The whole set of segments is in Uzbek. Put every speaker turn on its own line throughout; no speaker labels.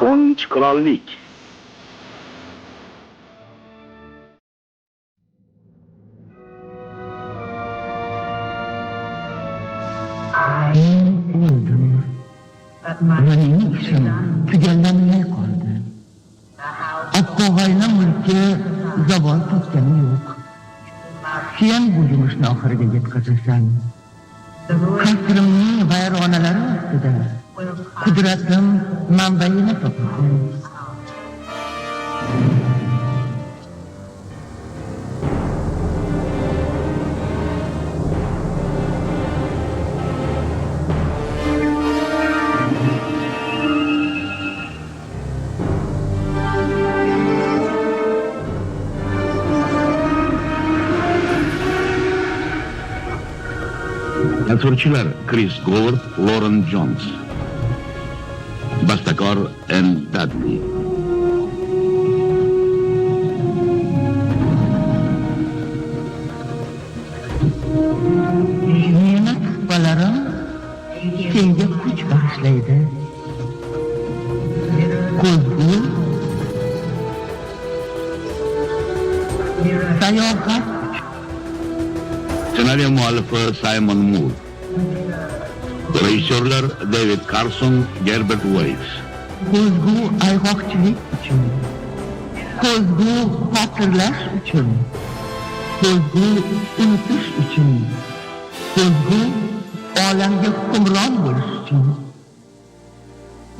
10 qirollik.
O'ldim. Mening ishim tugallanmay qoldi. Oqqo'g'ayna mulki zavol topgani yo'q. Sen bu yumushni oxiriga yetkazasan. Kasrimning vayronalari ostida qudratim manbaini topasan.
Tasvirchilar Chris Govard, Lauren Jones. Bastakor Ann Dudley.
Mehnat qilalarim senga kuch bag'ishlaydi. Ko'zgu sayohat.
Senaryo muallifi Simon Moore. Rejissyorlar David Carson, Gerbert Weiss.
Ko'zgu ayg'oqchilik uchun. Ko'zgu xotirlash uchun. Ko'zgu unutish uchun. Ko'zgu olamga hukmron bo'lish uchun.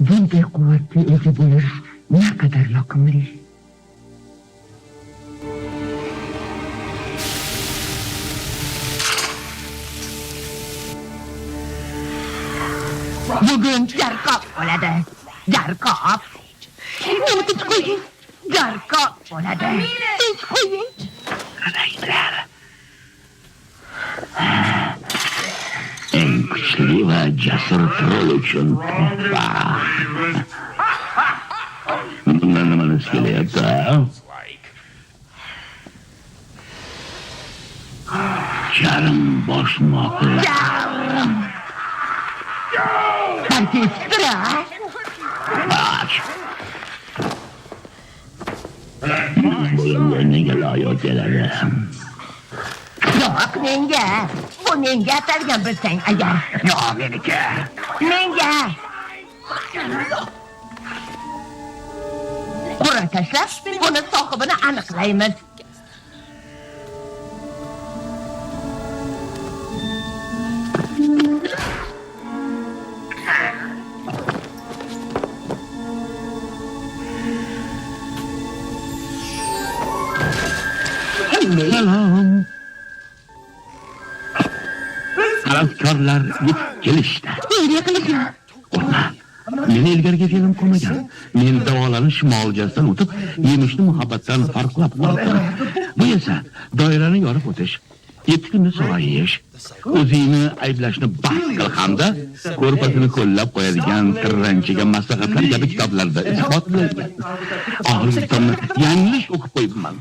Bunday quvvatga ega bo'lish naqadar yoqimli. Bugun jarqoq bo'ladi. Jarqoq. Nima tinch qo'ying? Jarqoq bo'ladi. Tinch qo'ying.
Qaranglar. Eng kuchli va jasur troll uchun tuhfa. Bundan nimani kelyapti? Charm boshmoqlar.
Artistra.
Bu nega loyiq keladi?
Yo'q, menga. Bu menga atalgan bilsang agar.
Yo'q, meniki.
Menga. Qur'a tashlab, buni sohibini aniqlaymiz.
Salom. San'atkorlar kelishdi.
Nega qilishim?
Qo'rqma. Meni ilgariga film qilmagan. Men davolanish muolajasidan o'tib, yemishni muhabbatdan farqlab qoldim. Bu esa doirani yorib o'tish, 7 kunni sog'ayish, o'zingni ayblashni bas qil hamda ko'rpasini qo'llab qo'yadigan tirranchiga maslahatlar kabi kitoblarda isbotlangan. Oxirgi kitobni yanglish o'qib qo'yibman.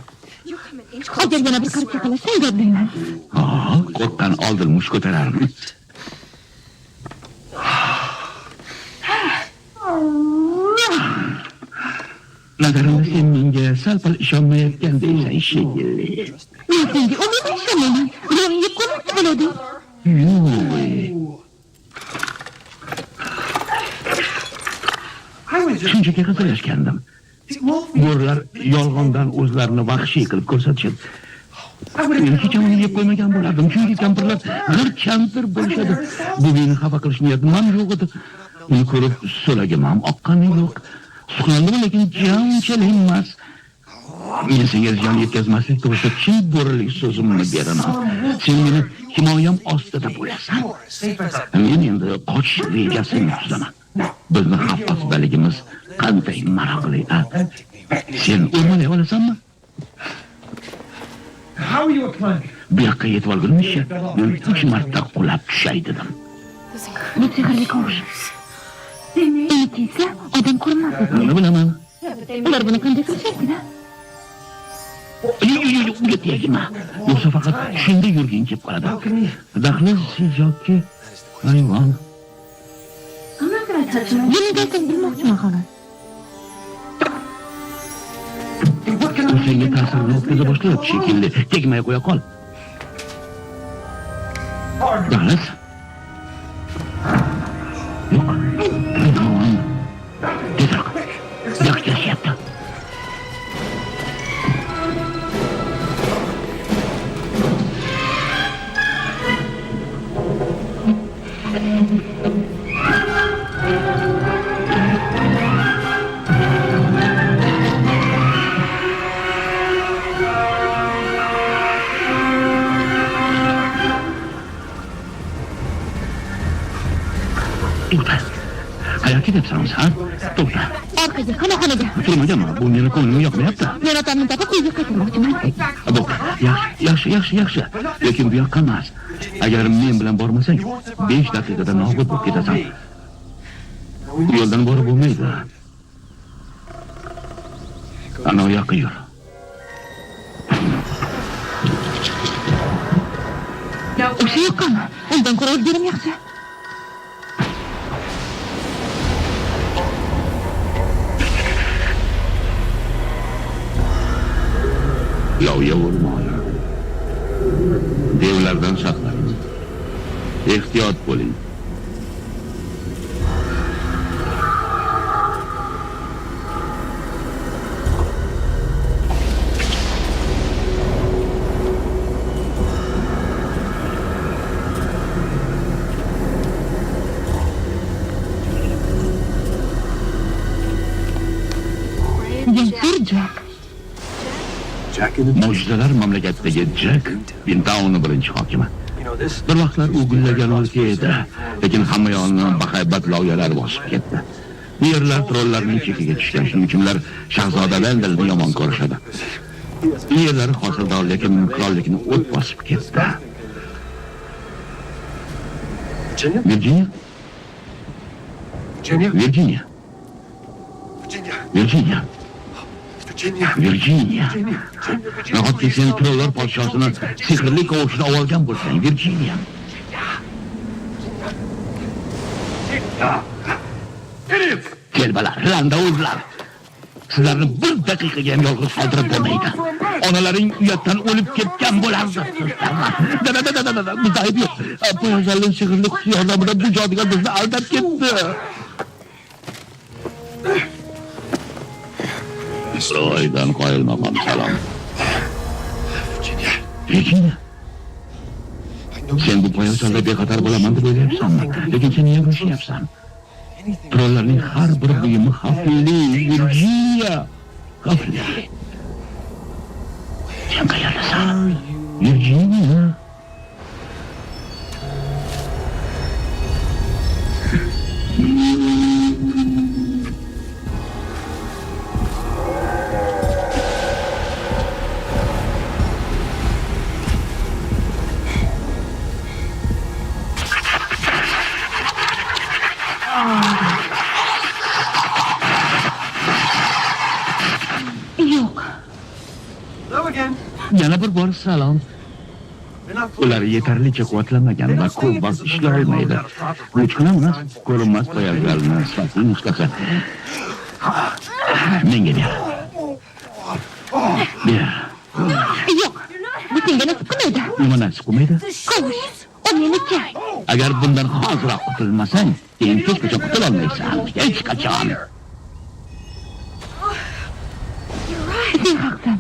Hozir yana bir qarab chiqalasang gaplayman.
Qo'rqqan oldin mush ko'tararmi? Nazarimda sen menga sal-pal ishonmayotgandaysan shekilli.
Men senga umuman ishonmayman. Ro'yingga qo'noq bo'ladi.
Shunchaki hazillashgandim. Bo'rlar yolg'ondan o'zlarini vahshiy qilib ko'rsatishadi. Men hech uni yeb qo'ymagan bo'lardim. Chunki kampirlar g'ir kampir bo'lishadi. Bu meni xafa qilish niyatim ham yo'q edi. Uni ko'rib so'lagim ham oqqani yo'q. Suqlandim, lekin jonchalik emas. Men senga ziyon yetkazmaslik to'g'risida chin bo'rilik so'zimni beraman. Sen meni himoyam ostida bo'lasan. Men endi qochish rejasini tuzaman. Bizni xavf ostidaligimiz qanday maroqli. Sen o'rmalay olasanmi? Bu yoqqa yetib olgunimcha men 3 marta qulab tushay dedim.
Bu sehrli ko'rish. Demak, esa odam ko'rmaydi.
Nima bilaman?
Ular buni qanday qilishadi?
Yo'q, tegma. Yo'qsa faqat shunda yurgin kelib qoladi. Daxliz yoki hayvon.
Buni desang bilmoqchiman xolos.
senga ta'sirini o'tkaza boshlayapti shekilli. Tegmay qo'ya qol. Dallas. Yo'q. Tamam. Tezroq. Yaxshilashayapti. To'xta. Qayerga ketyapsan, ha? To'xta.
Orqaga, qamoqxonaga.
Turmaganman. Bu meni ko'nglimga yoqmayapti.
Men otamni topib uyga qaytarmoqchiman.
Yaxshi. Lekin bu yoqqa emas. Agar men bilan bormasang, 5 daqiqada nobud bo'lib ketasan. Bu yo'ldan borib bo'lmaydi. Ana u yoqqa yur.
O'sha yoqqami? Undan ko'ra o'zgarim yaxshi.
Yovga urmang. Devlardan saqlaning. Ehtiyot bo'ling. Mo'jizalar mamlakatidagi Jack Pentauning birinchi hokimi. Bir vaqtlar u gullagan o'lka edi, lekin hamma yoqni bahaybat loyihalar bosib ketdi. Bu yerlar trollarning chekiga tushgan, shuning uchun ular shahzoda Vendalni yomon ko'rishadi. Bu yerlar hosildor, lekin qirollikni o't bosib ketdi. Virginia. Nahotki sen trollar podshosini sehrli kovushida olgan bo'lsang, Virginia. Kelbalar, landovlar. Sizlarni bir daqiqaga ham yolg'iz qoldirib bo'lmaydi. Onalaring uyatdan o'lib ketgan bo'lardi. Bizda ayb yo'q. Poyozalning sehrli kuchi yordamida bu jodugar bizni aldab ketdi. Roydan qoyilmaqom salom. Virginia. Sen bu poyozalda bexatar bo'laman deb o'ylayapsanmi? Lekin sen nega urishyapsan? Trollarning har bir buyumi xavfli, Virginia. Xavfli. Sen qayerdasan? Virginia. Yana bir bor salom. Ular yetarlicha quvvatlanmagan va ko'p vaqt ishlay olmaydi. Hechqana emas, ko'rinmas poyabzalni sifatli nusxasi. Menga ber.
Yo'q, bu senga nasib qilmaydi.
Nima nasib qilmaydi?
Qo'sh, o meniki.
Agar bundan hoziroq qutulmasang, sen hech qachon qutulolmaysan. Hech qachon.
Sen haqsan.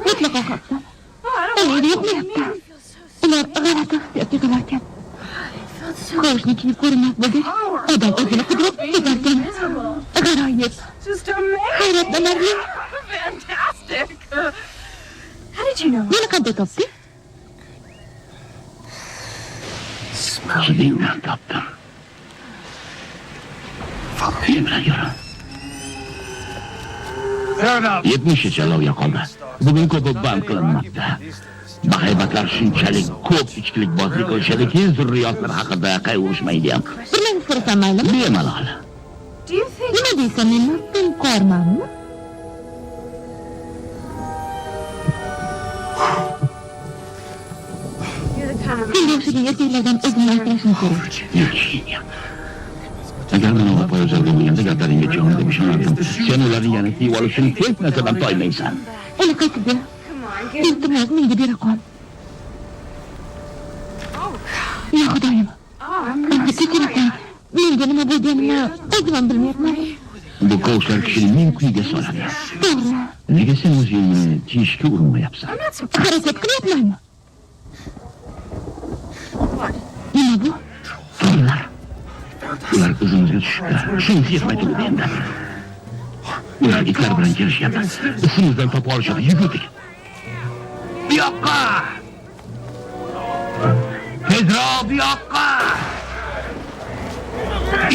Mutlaqo haqsan. Ular yo'qlayapti. Ular g'alati hissiyotga qilarkan. Qo'shni kiyib ko'rinmas bo'lgach, odam o'zini qidirib ketarkan. G'aroyib. Hayratlanarli. Meni qanday topding?
Hidingdan topdim. Men bilan yur. 70 chalog'ga qoldi. Bugun ko'pi band qilinmoqda. Bahaybatlar shunchalik ko'p ichkilikbozlik qilishadiki, zurriyotlar haqida qayg'urishmaydi ham.
Birlarni so'rasam maylimi?
Bemalol.
Nima deysan, men maftunkormanmi? Senga o'xshagan erkaklardan o'zimni asrashni kerak.
Agar men o'g'il poyabzalga bo'lganda gaplaringga jon deb ishonardim. Sen ularni yana kiyib olishing hech narsadan toymaysan.
Uni qaytdi. Iltimos menga bera qol. Ya Xudoyim. Kechirasan. Menga nima bo'lganini o'zim ham bilmayapman.
Bu qo'shlar kishini ming kuyga soladi.
To'g'ri.
Nega sen o'zingni tiyishga urinmayapsan?
Harakat qilyapmanmi? Nima bu?
Ular izimizga tushibdi. Shunisi yetmay turibdi endi. Ular itlar bilan kelishyapti. Isimizdan topib olishadi. Yugurdik. Bu yoqqa! Tezroq bu yoqqa!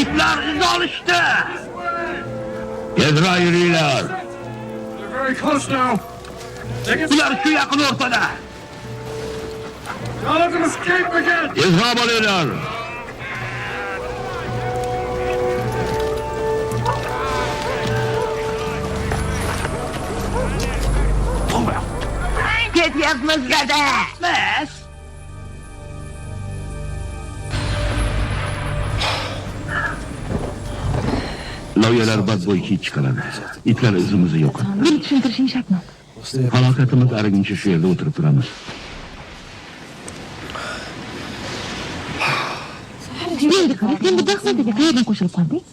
İtlar iz olishdi! Tezroq yuringlar. Ular shu yaqin o'rtada. Tezroq bo'linglar.
Ketyapmiz gada.
Bas. Loyalar badbo'y kiyib chiqaradi. Itlar izimizni yo'qotdi.
Buni tushuntirishing shartmi?
Falokatimiz ariguncha shu yerda o'tirib turamiz.
Endi qara, sen bu dahsatiga qayerdan qo'shilib qolding?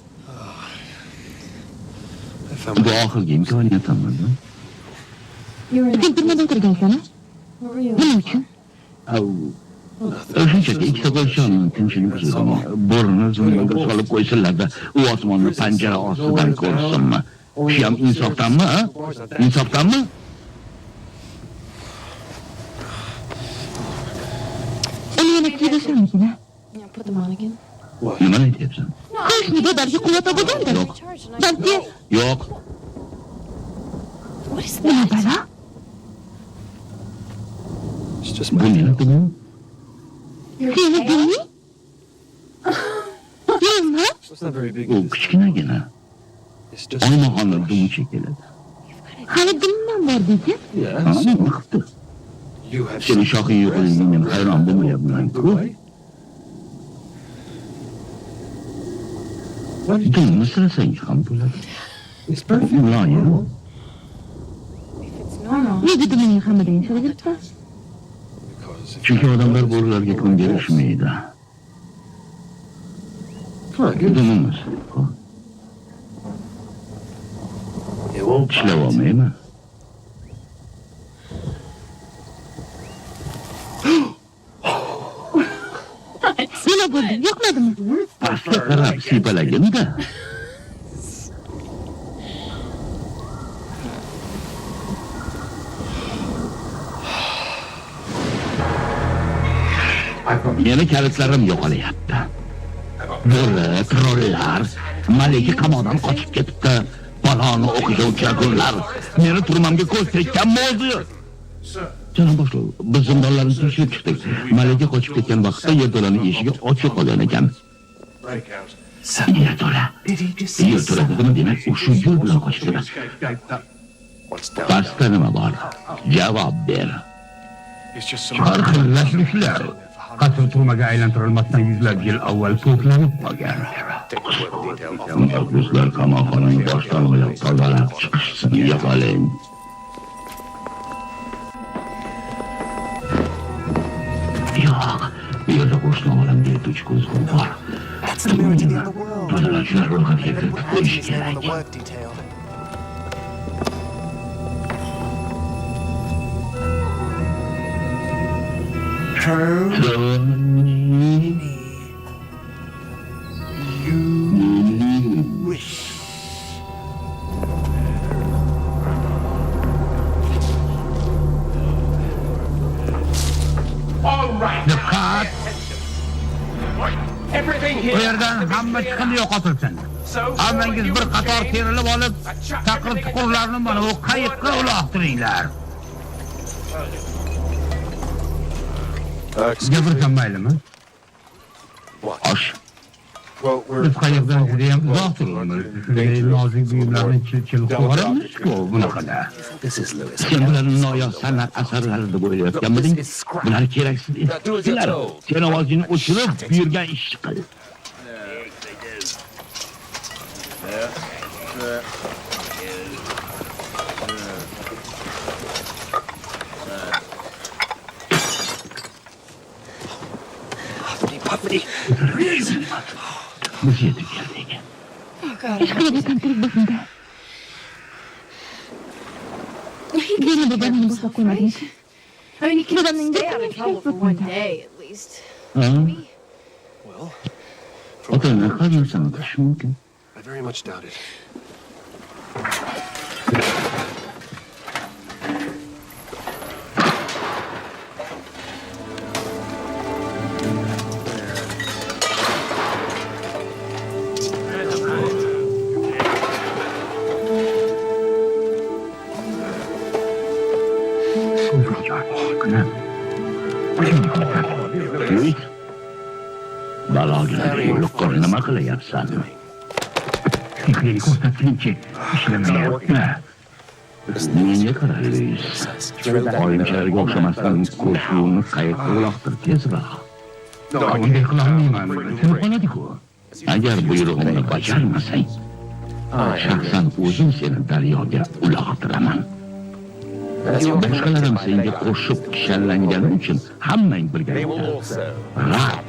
Bu oxirgi imkoniyatimmi?
Sen turmada o'tirgansan-a? Nima uchun?
Shunchaki ikkita qo'yishon tinchini buzdim. Bo'rini zumbaga solib qo'ysinlarda, u osmonni panjara ostidan ko'rsinmi? Shu ham insofdanmi, ha? Insofdanmi?
Uni yana kiydirsanmikin, ha?
Nimani aytyapsan?
Qo'shni badalga quvvat bo'lganda.
Yo'q.
Balki
Yo'q.
nima balo?
Bu meni dumim.
Seni duming? Nima?
U kichkinagina. Oynaxonlar dumi keladi.
Hali dumim bor deydi.
Ha, nima qildi? Seni shoxing yo'qligingga men hayron bo'lmayapman-ku. Dumni silasang ham bo'ladi. Muloyim.
Nega dumingni hammadan yashiribsan?
Chunki odamlar bo'rilarga kun berishmaydi. Dumimiz. Ishlab olmaymi?
Nima bo'ldi? Yoqmadimi?
Pastga qarab siypalagin-da. Meni kalitlarim yo'qolyapti. Bo'ri, trollar, malika qamoqdan qochib ketibdi. Baloni o'qiyotgan kunlar meni turmamga ko'z tekkanmi o'zi? Janob boshliq, biz zindonlarni tekshirib chiqdik. Malika qochib ketgan vaqtda yerto'laning eshigi ochiq qolgan ekan. Yerto'la. Yerto'la dedimi, demak, u shu yo'l bilan qochdi. Pastda nima bor? Javob ber.
Har xil lashliklar qasr turmaga aylantirilmasdan yuzlab yil avval to'planib qolgan.
Mahbuslar qamoqxonaning boshdan oyoq tozalab chiqishsin, yo'qoling. Yo'q, bu yerda qo'shni olamga yetuvchi ko'zg'u bor. Tozalachilar ro'yxatga kiritib qo'yish kerak.
Diqqat! Bu yerdan hamma chiqindi yo'qotilsin. Hammangiz bir qator terilib olib, taqir chuqurlarni mana bu qayiqqa uloqtiringlar. Gapirsam maylimi?
Osh.
Biz qayiqdan juda ham uzoq turibmiz. Shunday nozik buyumlarni chil-chil qo'yamiz-ku bunaqada.
Sen bularni noyob san'at asarlari deb o'ylayotganmiding? Bular keraksiz ishlar. Sen ovozingni o'chirib, buyurgan ishni qil. Biz yetib keldik.
Ishqilib kamchilik bo'lsin-da. Yana dadamni boshqa qo'ymadingiz. Dadamning
Ota-ona har narsani qilishi mumkin.
I very much doubt it.
Baloga yo'liqqan nima qilyapsan? Texnik ko'rsatsinchi, ishlamayapti. Menga qara, Luis. Oyinchalarga o'xshamasdan qo'shuvni qayiqqa uloqtir tezroq. Bunday qilolmayman, sinib qoladi-ku. Agar buyrug'imni bajarmasang, shaxsan o'zim seni daryoga uloqtiraman. Boshqalarim senga qo'shib kishallangani uchun hammang birgalikda raq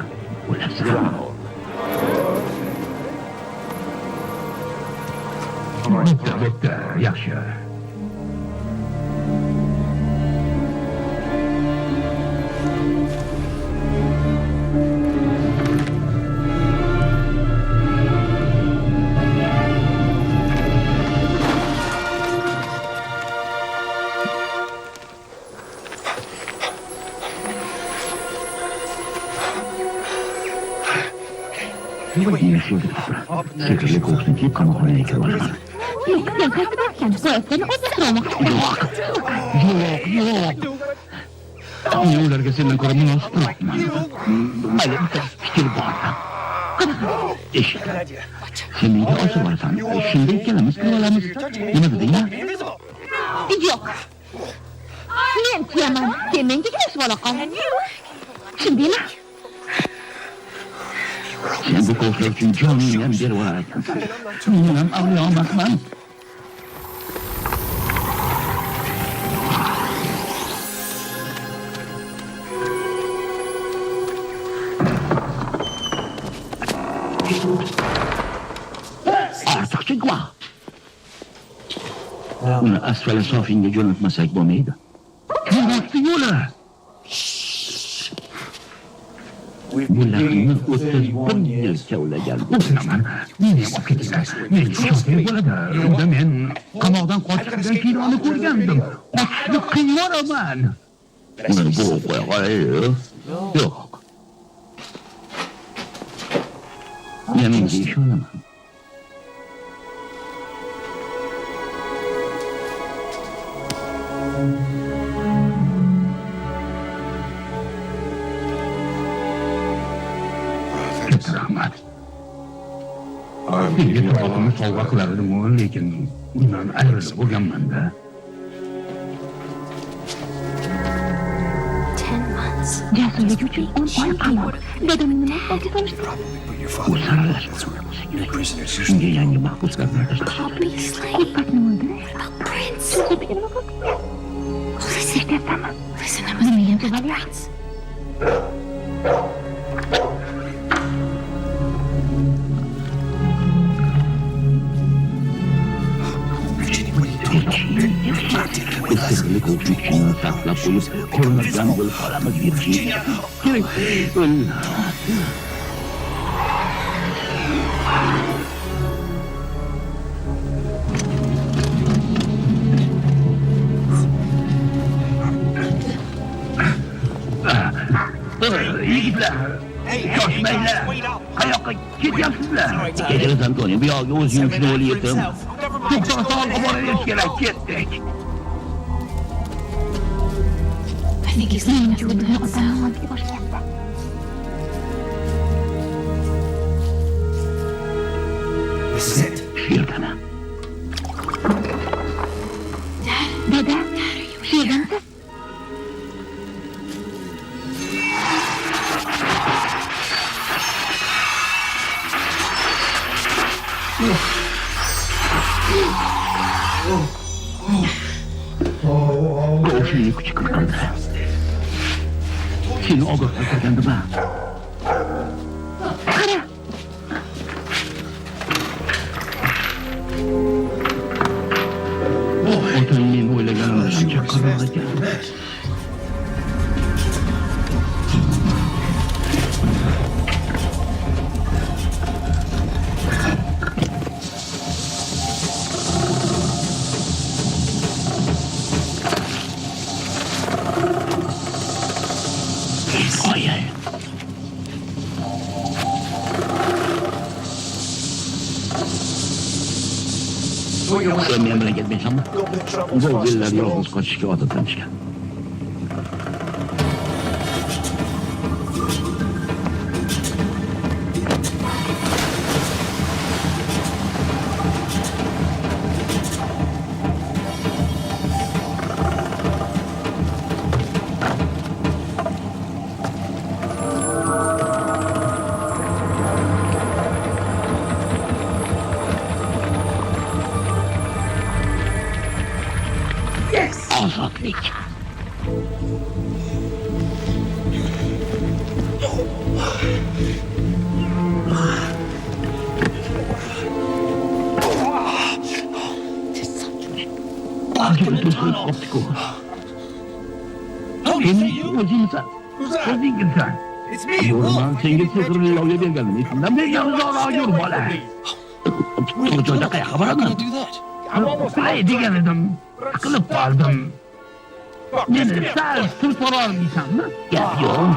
bo'lasizlar. Bo'pti, yaxshi. Sehrli ko'kni kiyib qamoqxonaga kirib
Yo'q, sen qaytib ketgan. Qo'yatdan o'zi qilmoqchi.
Yo'q. Men ularga sendan ko'ra munosibroqman. Mayli, bitta fikr bor. Eshit. Sen menga ochiq borasan. Shunda ikkalamiz qilib olamiz. Nima deding-a?
Yo'q. Men kiyaman. Sen menga kirishib ola qol. Shundaymi?
Sen bu ko'klar uchun joningni ham berib olar ekansan. Men ham avliyo emasman. Ortiqcha guvoh. Uni asfala sofinga jo'natmasak bo'lmaydi. Vaqti yo'li. Bularni 31 yil kavlagan o'zinaman. Meni ham olib ketinglar. Men shofir bo'ladi. Unda men qamoqdan qochishdan keyin uni ko'rgandim. Qochishni qiymoraman. Uni bu qo'yay. Yo'q. Men menga ishonaman. Rahmat. Menga to'g'ri sovg'a qilardim, lekin undan ayrilib bo'lganman-da.
10 months. Jasurlik uchun 10 oy qamoq. Dadamni nima qilib qolishdi?
Put your father
O'zaralash.
prisoners.
Shunga yangi mahbuslarni tashlash.
Obviously. Ko'patni o'ldirish. Prince. Listen, I'm a million Prince. Sehrli ko'kni saqlab qo'yib, ko'rmagan bo'lib qolamiz, Virginia. Yigitlar, shoshmanglar. Qayoqqa ketyapsizlar? Kechiriz, Antonio, bu yoqqa o'zing uchun o'ylayaptim. To'xtatolg'a borishimiz kerak, ketdik. I think he's leaving us with the sound.
This is it.
Sherdana.
Dada, Sherdamisiz?
Qo'shnining kuchi qirqildi. Seni ogohlantirgandim-a? Qara. Otang men o'ylaganimdan chaqqaroq ekan. Sen men bilan ketmaysanmi? Go'g'illar yolg'iz qochishga odatlanishgan. Ozodlik. Acaba to'sib qopdi-ku. Sen o'zingsan. O'zingsan. Yo'lman senga sehrli yovga bergandim. Esimdan bergan uzoqroq yur bola. To'g'ri joyda qayoqqa boraman? Qilay degan edim. Qilib qoldim. Meni sal turib olmaysanmi? Gap yo'q.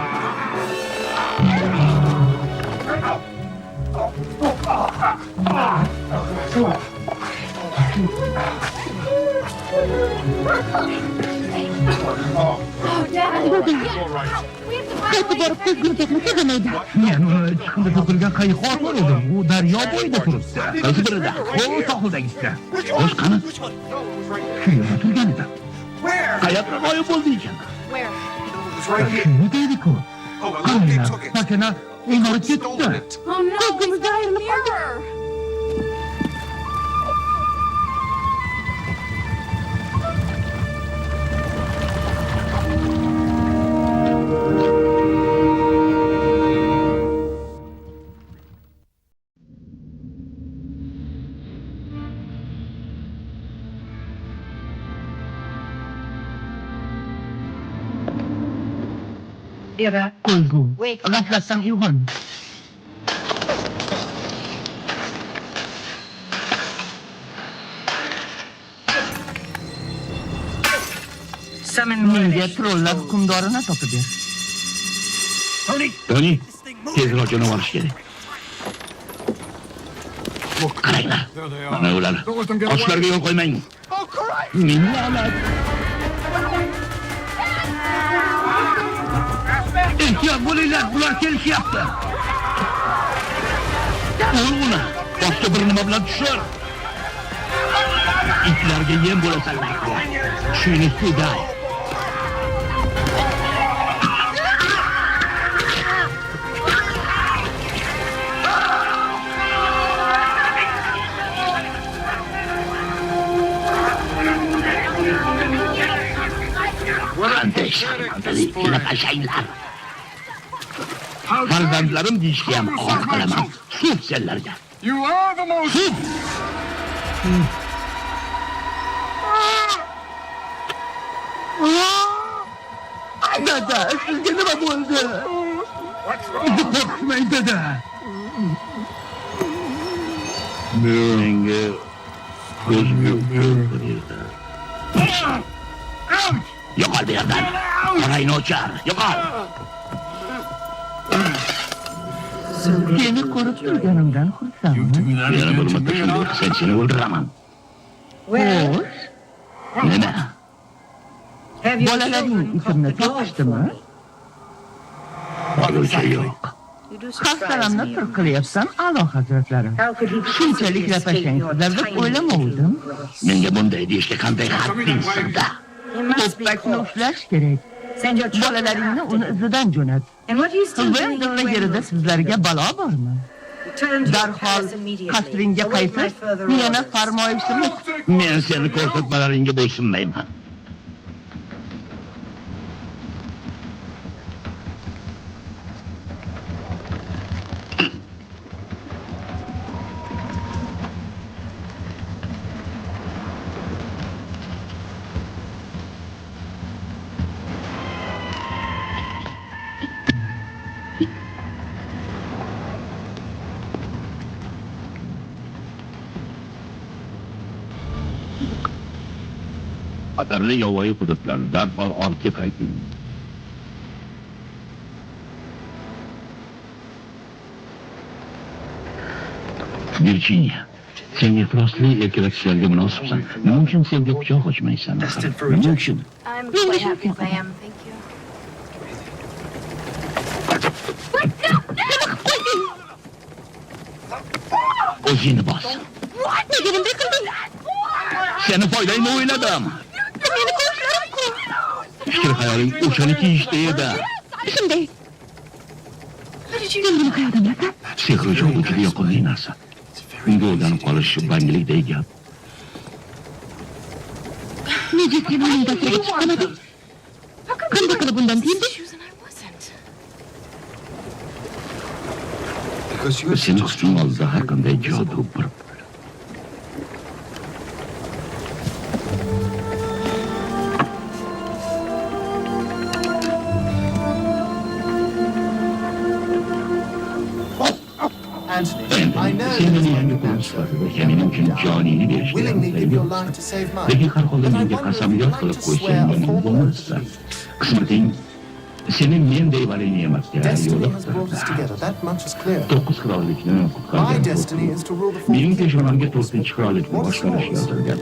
Qaytib borib tezgina ketmaydi.
Men uni chiqindi to'kilgan qayiqqa otib edim. U daryo bo'yida turibdi.
Qaysi birida?
O sohildagisida.
O'z qani?
Shu yerda turgan edi.
Qayoqqa g'oyib bo'ldi ekan?
Shuni deydi-ku. Qaranglar, sakina o'ynab ketdi.
Ko'zimizdan ayrilib qoldi.
Qo'ygu. G'aflatdan uyg'on. Menga trollar hukmdorini topib ber.
Toni, tezroq jo'nab olish kerak. Qaranglar. Mana ular. Ochlarga yo'l qo'ymang. Meni la'nat. Ehtiyot bo'linglar, ular kelishyapti. Uni boshqa bir nima bilan tushir. Itlarga yem bo'lasanlar. Shuni sudai. Qanday sharmandalik, qashanglar. Farzandlarim deyishga ham or qilaman. Suv senlarga. Suv! Dada, sizga nima bo'ldi?
Qo'rqmang dada.
Menga ko'zga ko'rdi. Yo'qol bu yerdan. Qorayni ochar. Yo'qol.
Seni ko'rib turganimdan xursandman.
Yana bir marta shunday qilsang seni o'ldiraman.
Xo'sh,
Nima?
bolalaring isimni topishdimi?
Hozircha yo'q.
Xastalarni tur qilyapsan, a'lo hazratlarim. Shunchalik rapashangsizlar deb o'ylamovdim.
Menga bunday deyishga qanday haqqing sig'di?
Ko'pakni ushlash kerak. Bolalaringni uni izidan jo'nat. Vendilla yerida sizlarga balo bormi?
darhol qasringga qaytib, yana farmoyishimiz.
Men seni ko'rsatmalaringga bo'ysunmayman. Xatarli yovvoyi hududlar darhol ortga qayting. Virginia, sen iflosli erkaklarga munosibsan. Nima uchun senga quchoq ochmaysan? Nima uchun?
I'm quite happy if I am, thank you.
O'zingni bos.
Nega bunday qilding?
Seni foydangni o'yladim.
Meni ko'zlarim-ku.
Fikr hayoling o'shaniki ishda edi.
Shunday. Sen buni qayerdan bilasan?
Sehrli joy juda yoqimli narsa. Unga o'rganib qolish bangilikdek gap.
Nega sen uning dasturga chiqmading? Qanday qilib bundan tiyilding?
Because you
Sen usting oldida har qanday jodu bir. Sen meni yangi qo'nim sifatida mening uchun joningni berishga
willingly give your
tayyor.
life to save mine.
Lekin har holda menga qasamyod qilib qo'ysang mening bo'lmassan. Qismating seni mendek valini emasga
Destiny has brought us
yo'liqtirdi.
together, that much is clear.
9 qirollikni
My
qutqargan.
destiny is to rule the four
Mening
kingdoms.
peshonamga 4-qirollikni boshqarish yozilgan.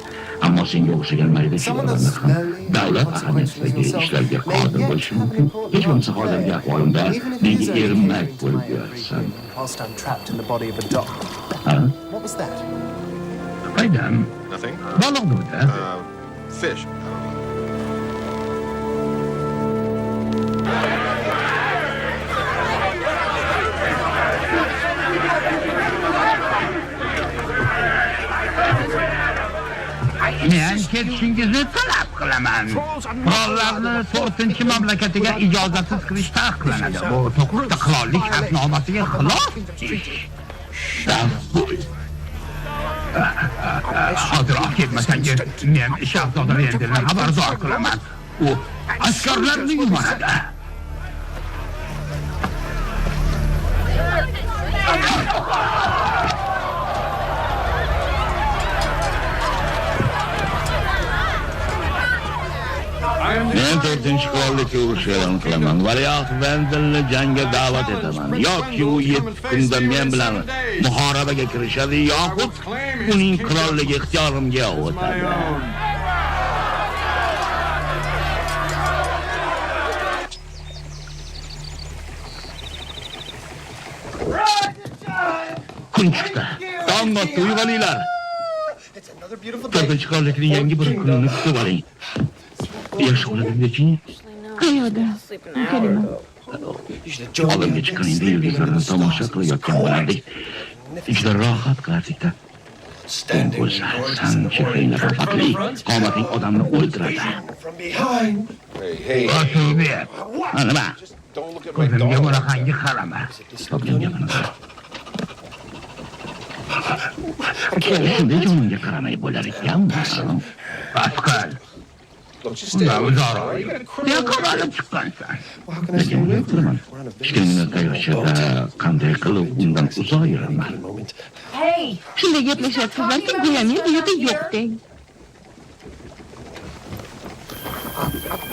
Ammo senga o'xshagan mayda kishilarni ham davlat ahamiyatidagi ishlarga qodir bo'lishi mumkin. Hech bo'lmasa hozirgi ahvolimda menga erinmak bo'lib yurarsan.
Whilst I'm trapped in the body of a dog.
Ha?
What was that?
Qaydam?
Nothing?
Baliq bo'ldi.
Fish.
Men ketishingizni talab qilaman. Qirollarni 4-mamlakatiga ijozatsiz kirish taqiqlanadi. Bu to'qqizta qirollik shartnomasiga xilof ish. Hozir olib ketmasangiz, men shahzoda Rendelni xabardor qilaman. U askarlarni yuboradi. Men 4-qirollikka urush e'lon qilaman. Valiahd Vendelni jangga da'vat etaman. Yoki u 7 kunda men bilan muhorabaga kirishadi, yoxud uning qirolligi ixtiyorimga o'tadi. Kun chiqdi. Tong otdi, uyg'oninglar. 4-qirollikning yangi bir kunini kutib oling. Yaxshi bo'ladimi, Virginia?
Qayoqda? Kelaman.
Olamga chiqqaningda yulduzlarni tomosha qilayotgan bo'lardik. Juda rohat qilardik-da. O'zi, san chehrang rohatli, qomating odamni o'ldiradi. Oturbek. Nima? Ko'zimga bunaqangi qarama. Topgan gapini qil. Shunday jonimga qaramay bo'lar ekanmi? Pascal. Unda o'zaro. Sen qamalib chiqqansan. Lekin o'ylab turaman. Kichkina qayoqchada qanday qilib undan uzoq yuraman.
Shunday gaplashyapsizlarki, go'yo men bu yerda yo'qdek.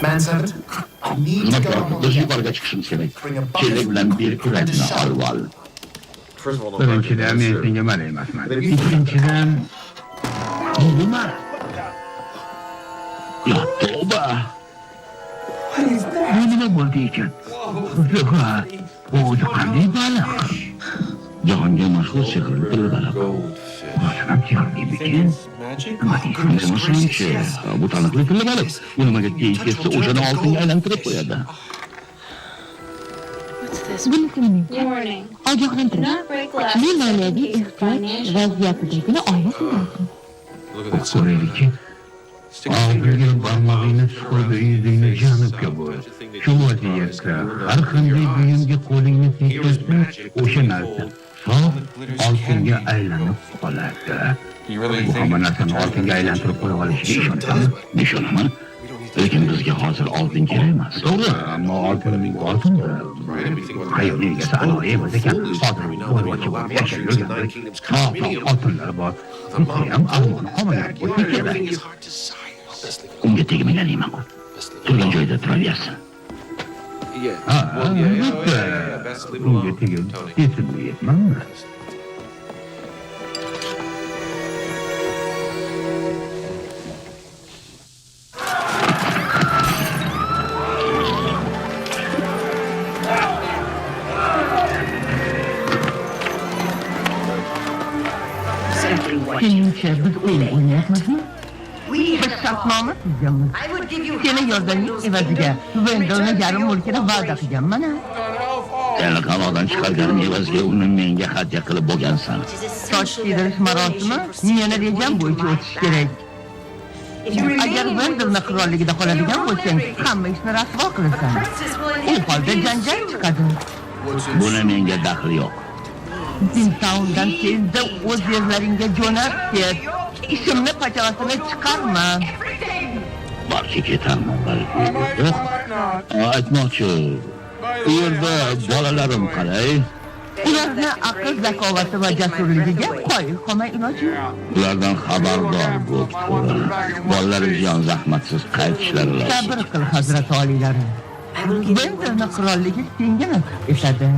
Manservant, I need to go on
Biz
holiday.
yuqoriga chiqishimiz kerak. Kelak bilan bir kurakni olib ol.
Birinchidan men senga mal emasman. Ikkinchidan nima?
Ya tavba. Bu nima bo'ldi ekan? Bu qanday baliq? Jahonga mashhur sehrli tilla baliq. Boshqa sehrli ekan. Nima deyishmoqchi? Bu taniqli tilla baliq. U nimaga tegsa o'shani oltinga aylantirib qo'yadi.
Bunisi ogohlantirish kuchli moliyaviy ehtiyoj vaziyatidagina oilasini olsin.
Ko'raylikki, oldingi barmog'ingni suqib yuzingni janubga bo'y. Shu vaziyatda har qanday buyumga qo'lingni tegsang, o'sha narsa sof oltinga aylanib qoladi. Bu hamma narsani oltinga aylantirib qo'ya olishiga ishonaman. Ishonaman. Lekin bizga hozir oltin kerak emas. To'g'ri, ammo oltinda hayotning egasi aloyi emas ekan. Hozir boyvachcha bo'lib yashab yurganlar sof oltinlar bor. Bu ham armoni qolmagan bo'lsa kerak. Unga tegmaganingman. Turgan joyda turaversin. Albatta. Unga tegib yetilmayapmanmi?
Seningcha biz o'yin o'ynayapmizmi? Biz shartnoma tuzganmiz. Seni yordaming evaziga Vendelni yarim mulkini va'da qilganman.
Seni qamoqdan chiqarganim evaziga uni menga hadya qilib bo'lgansan.
Soch terdirish marosimi meni rejam bo'yicha o'tishi kerak. Agar Vendelni qirolligida qoladigan bo'lsang, hamma ishni rasvo qilasan. U holda janjal chiqadi.
Buni menga daxli yo'q.
Dintowndan tezda o'z yerlaringga jo'nab ket. Ishimni pachavasini chiqarma.
Barcha ketarman balki. Yo'q. Aytmoqchi, u yerda bolalarim qalay?
Ularni aql, zakovati va jasurligiga qoyil qolmay iloji yo'q.
Ulardan xabardor bo'l. Bolalarim jon zahmatsiz qaytishlari lozim.
Sabr qil, hazrat oliylari. Vendelni qirolligi senga nasib etadi.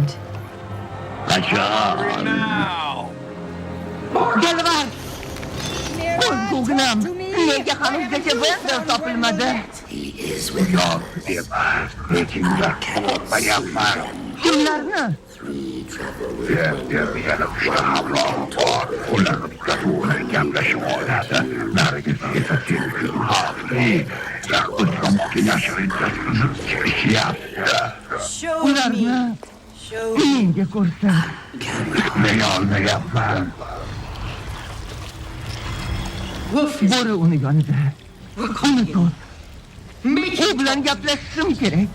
Qachon?
Galvar! Qo'l ko'gnam! Nega hanuzgacha Vendel topilmadi?
Yo'q, emas. Hechimga qo'rqmayapman.
Kimlarni?
Yana uchta hamrohim bor. Ular bilan gaplashib oladi. Nargiz esa sen uchun xavfli. O'zgamoqni yashirinchasini kelishyapti.
Ularni menga ko'rsat.
Men olmayapman.
Bo'ri uni yonida. Uni tut. U bilan gaplashishim kerak.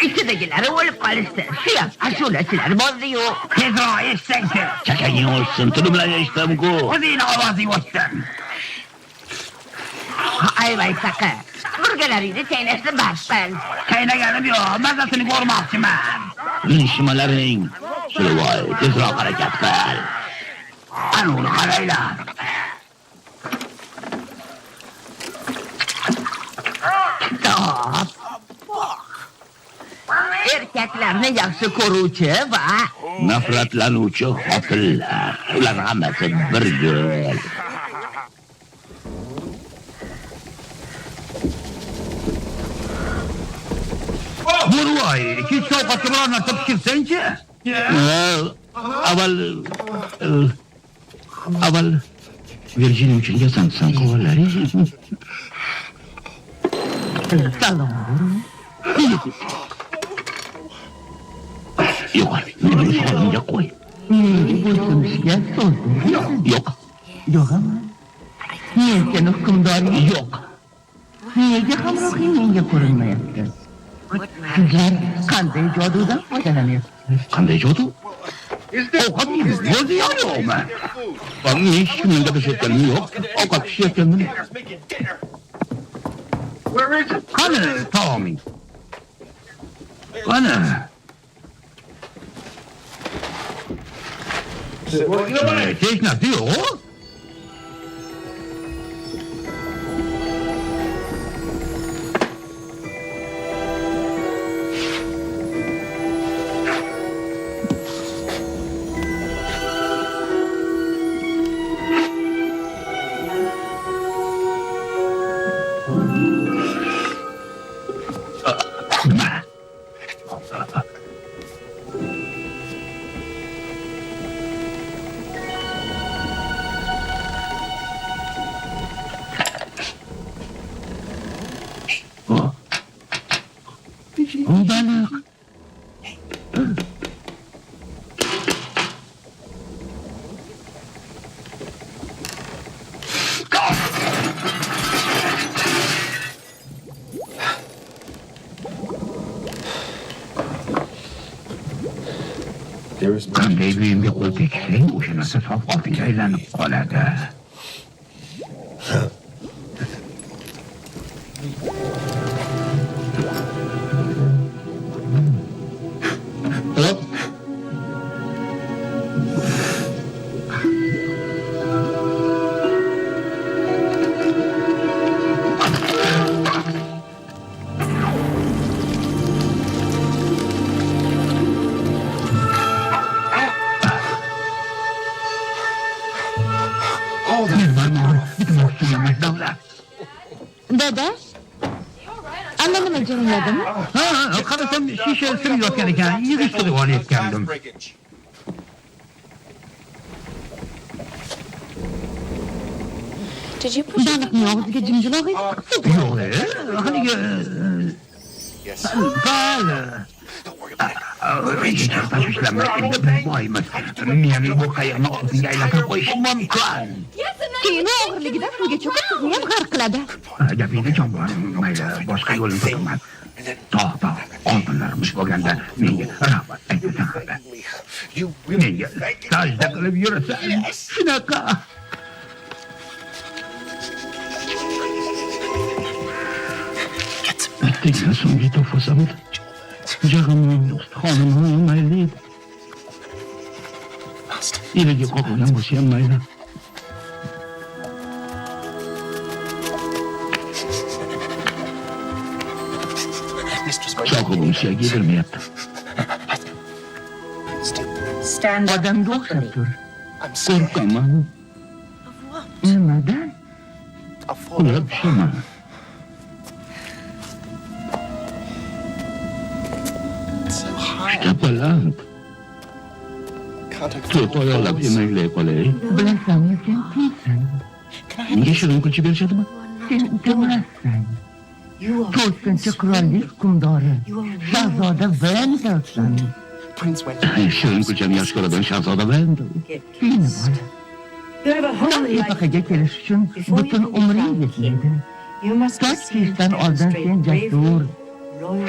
İçindekilere o'lib qolishdi. Suyam ashulachilar bordi-yu.
Tezroq eshitsanchi.
Chakaging o'chsin, tili bilan eshitaman-ku.
O'zingni ovozing o'chsin.
Ayvay saqa. Burgalaringni chaynashni bas qil.
Chaynaganim yo'q, mazasini ko'rmoqchiman.
Nishmalaring. Sulvoy, tezroq harakat qil.
Ana uni qaranglar.
Stop. Erkaklarni yaxshi ko'ruvchi va
Nafratlanuvchi xotinlar. Ular hammasi bir go'l.
Burvoy, kech sovqatga biror narsa pishirsanchi.
Avval Virginia uchun yasansan qo'llari.
salom.
Yo'q, meni holimga qo'y.
Menga bo'ysunishga so'z ber.
Yo'q,
Yo'qmi? Men seni hukmdoring
yo'q.
Nega hamrohing menga ko'rinmayapti? Sizlar qanday jodudan foydalanyapsiz?
Qanday jodu?
Ovqat o'zi yo'qmi?
Men hech kimning gaplashayotganim yo'q. Ovqat pishirayotgandim.
Qani taoming? Qani? Hech narsa yo'q. Qanday buyumga qo'l tegsang, o'sha narsa sof oltinga aylanib qoladi.
Dada, ana nima jiringladimi?
Ha, qarasam shisha sirib yotgan ekan, yig'ishtirib olayotgandim.
Baliqning og'ziga jimjiloq edi.
Yo'q, haligi tashvishlanma, endi biz boymiz. Meni bu qayiqni oltinga aylantirib qo'yishim mumkin.
Keyin og'irligidan suvga cho'kib sizni ham g'arq qiladi.
Gapingda jon bor, mayli, boshqa yo'lini topaman. Tog' oltinlarimiz bo'lganda menga rahmat aytasan hali. Menga sajda qilib yurasan, shunaqa. Bittaga so'nggi topsam, jag'imning xonimi mayli. Ilaga qoqilgan bo'lsa ham mayli. Soqibim suyaga yedirmayapti.
Odamga o'xshab tur.
Qo'rqaman.
Nimadan?
Qulab tushaman. Juda baland. To'rt oyoqlab emaklay qolay.
Bilasanmi, sen kimsan?
Menga shirin kulcha berishadimi?
Sen kimsan? 4-chi qirollik hukmdori, shahzoda Vendelson.
Shirin kulchani yaxshi ko'radigan shahzoda Vendel.
Kiyinib ol. Sen epaqaga kelish uchun butun umring yetmaydi. Soch kiyishdan oldin sen jasur,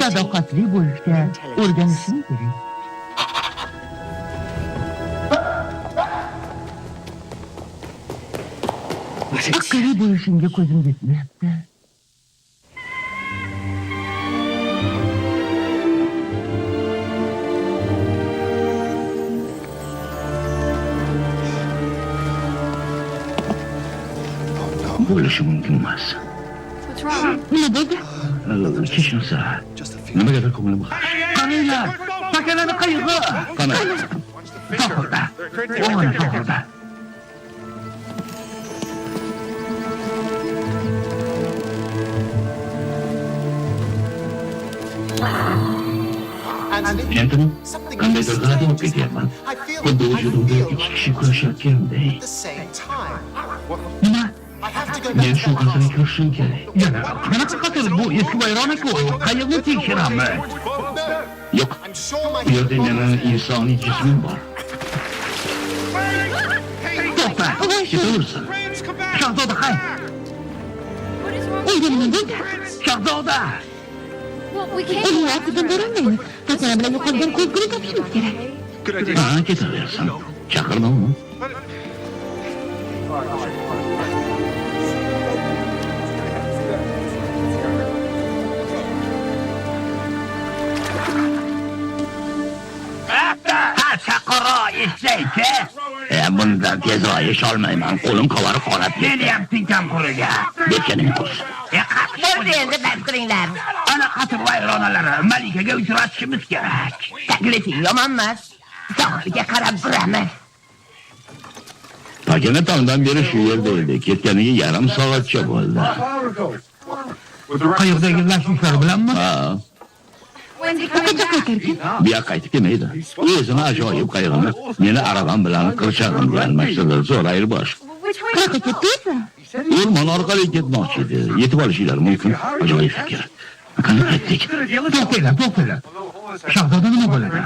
sadoqatli bo'lishga o'rganishing kerak. Aqlli bo'lishingga ko'zim yetmayapti.
Bo'lishi mumkin emas.
Nima bo'ldi?
Kechirsa, nimagadir ko'nglim qaranglar, pakalani qayig'i. Qani? Sohilda. O'g'ri sohilda. Anthony, qandaydir g'alati bo'lib ketyapman. Xuddi vujudimda ikki kishi kurashayotgandek. Nima? Men shu qasrga kirishim kerak. Yana qanaqa qasr bu? Eski bayroq-ku. Qayiqni tekshiramiz. Yo'q. Bu yerda yana insoniy jismim bor. To'xta. Ketaversin. Shahzoda qay?
Uyga nima bo'ldi?
Shahzoda!
Uning ortidan borolmaymiz. Tasara bilan yo'qolgan ko'zguni topishimiz kerak.
Ha, ketaversin. Chaqirma uni. Chaqiro, eslaychi. Bundan tez oyish olmayman. Qo'lim qovarib qoladi. Meni ham tinkam qo'liga. Bekkaning qo'sh.
Bo'ldi endi bas qilinglar.
Ana qasr vayronalari malikaga uchratishimiz kerak.
Taklifing yomon emas. Sohilga qarab turamiz.
Pakana tongdan beri shu yerda edi. Ketganiga yarim soatcha bo'ldi.
Qayiqdagi lashliklar bilanmi?
Ha.
Qachon qaytarkin?
Bu yoqqa qaytib kelmaydi. O'zini ajoyib qayg'ini meni aravam bilan qirchag'im bilan mashtalar zo'rayir bosh.
Qayoqqa ketdingiz?
O'rmon orqali ketmoqchi edi. Yetib olishinglar mumkin. Ajoyib fikr. Qani qaytdik.
To'xtanglar. Shahzoda nima bo'ladi?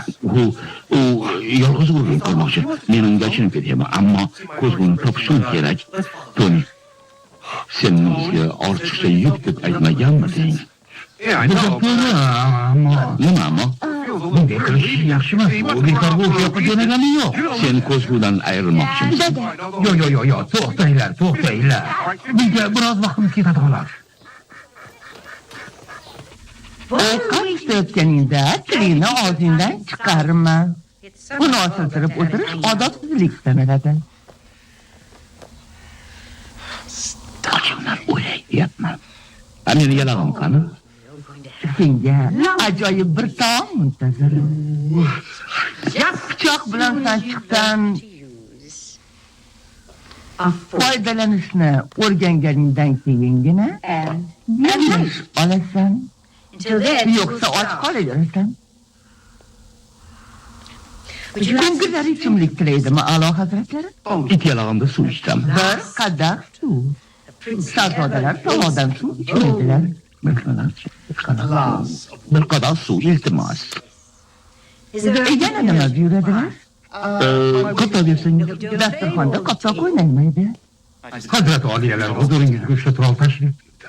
U yolg'iz o'rin qolmoqchi. Men unga achinib ketyapman, ammo ko'zguni topishim kerak. Toni, sen bizga ortiqcha yuk deb aytmaganmiding?
Nima ammo? Bunday qilish yaxshi emas. U bekorga o'sha yoqqa jo'nagani yo'q.
Sen ko'zgudan ayrilmoqchimisan?
Yo, to'xtanglar. Bunga biroz vaqtimiz ketadi xolos.
Ovqat tutayotganingda tilingni og'zingdan chiqarma. Buni osiltirib o'tirish odobsizlik sanaladi.
Qochinglar o'ylayapman. Meni yalag'im qani?
Senga ajoyib bir taom muntazir. Pichoq bilan sanchiqdan foydalanishni o'rganganingdan keyingina yemish olasan. Yo'qsa och qolaverasan. Ko'ngillari ichimlik tilaydimi, a'lo hazratlari?
Ikki yalag'imda suv ichsam.
Bir qadah suv. Shahzodalar tovoqdan suv ichmaydilar.
Bir qadah suv, iltimos.
Yana nima buyuradilar?
Qopto bersangiz.
Dasturxonda qopsoq o'ynalmaydi.
Hazrat oliyalar huzuringizga ushlatib tashrif buyurdi.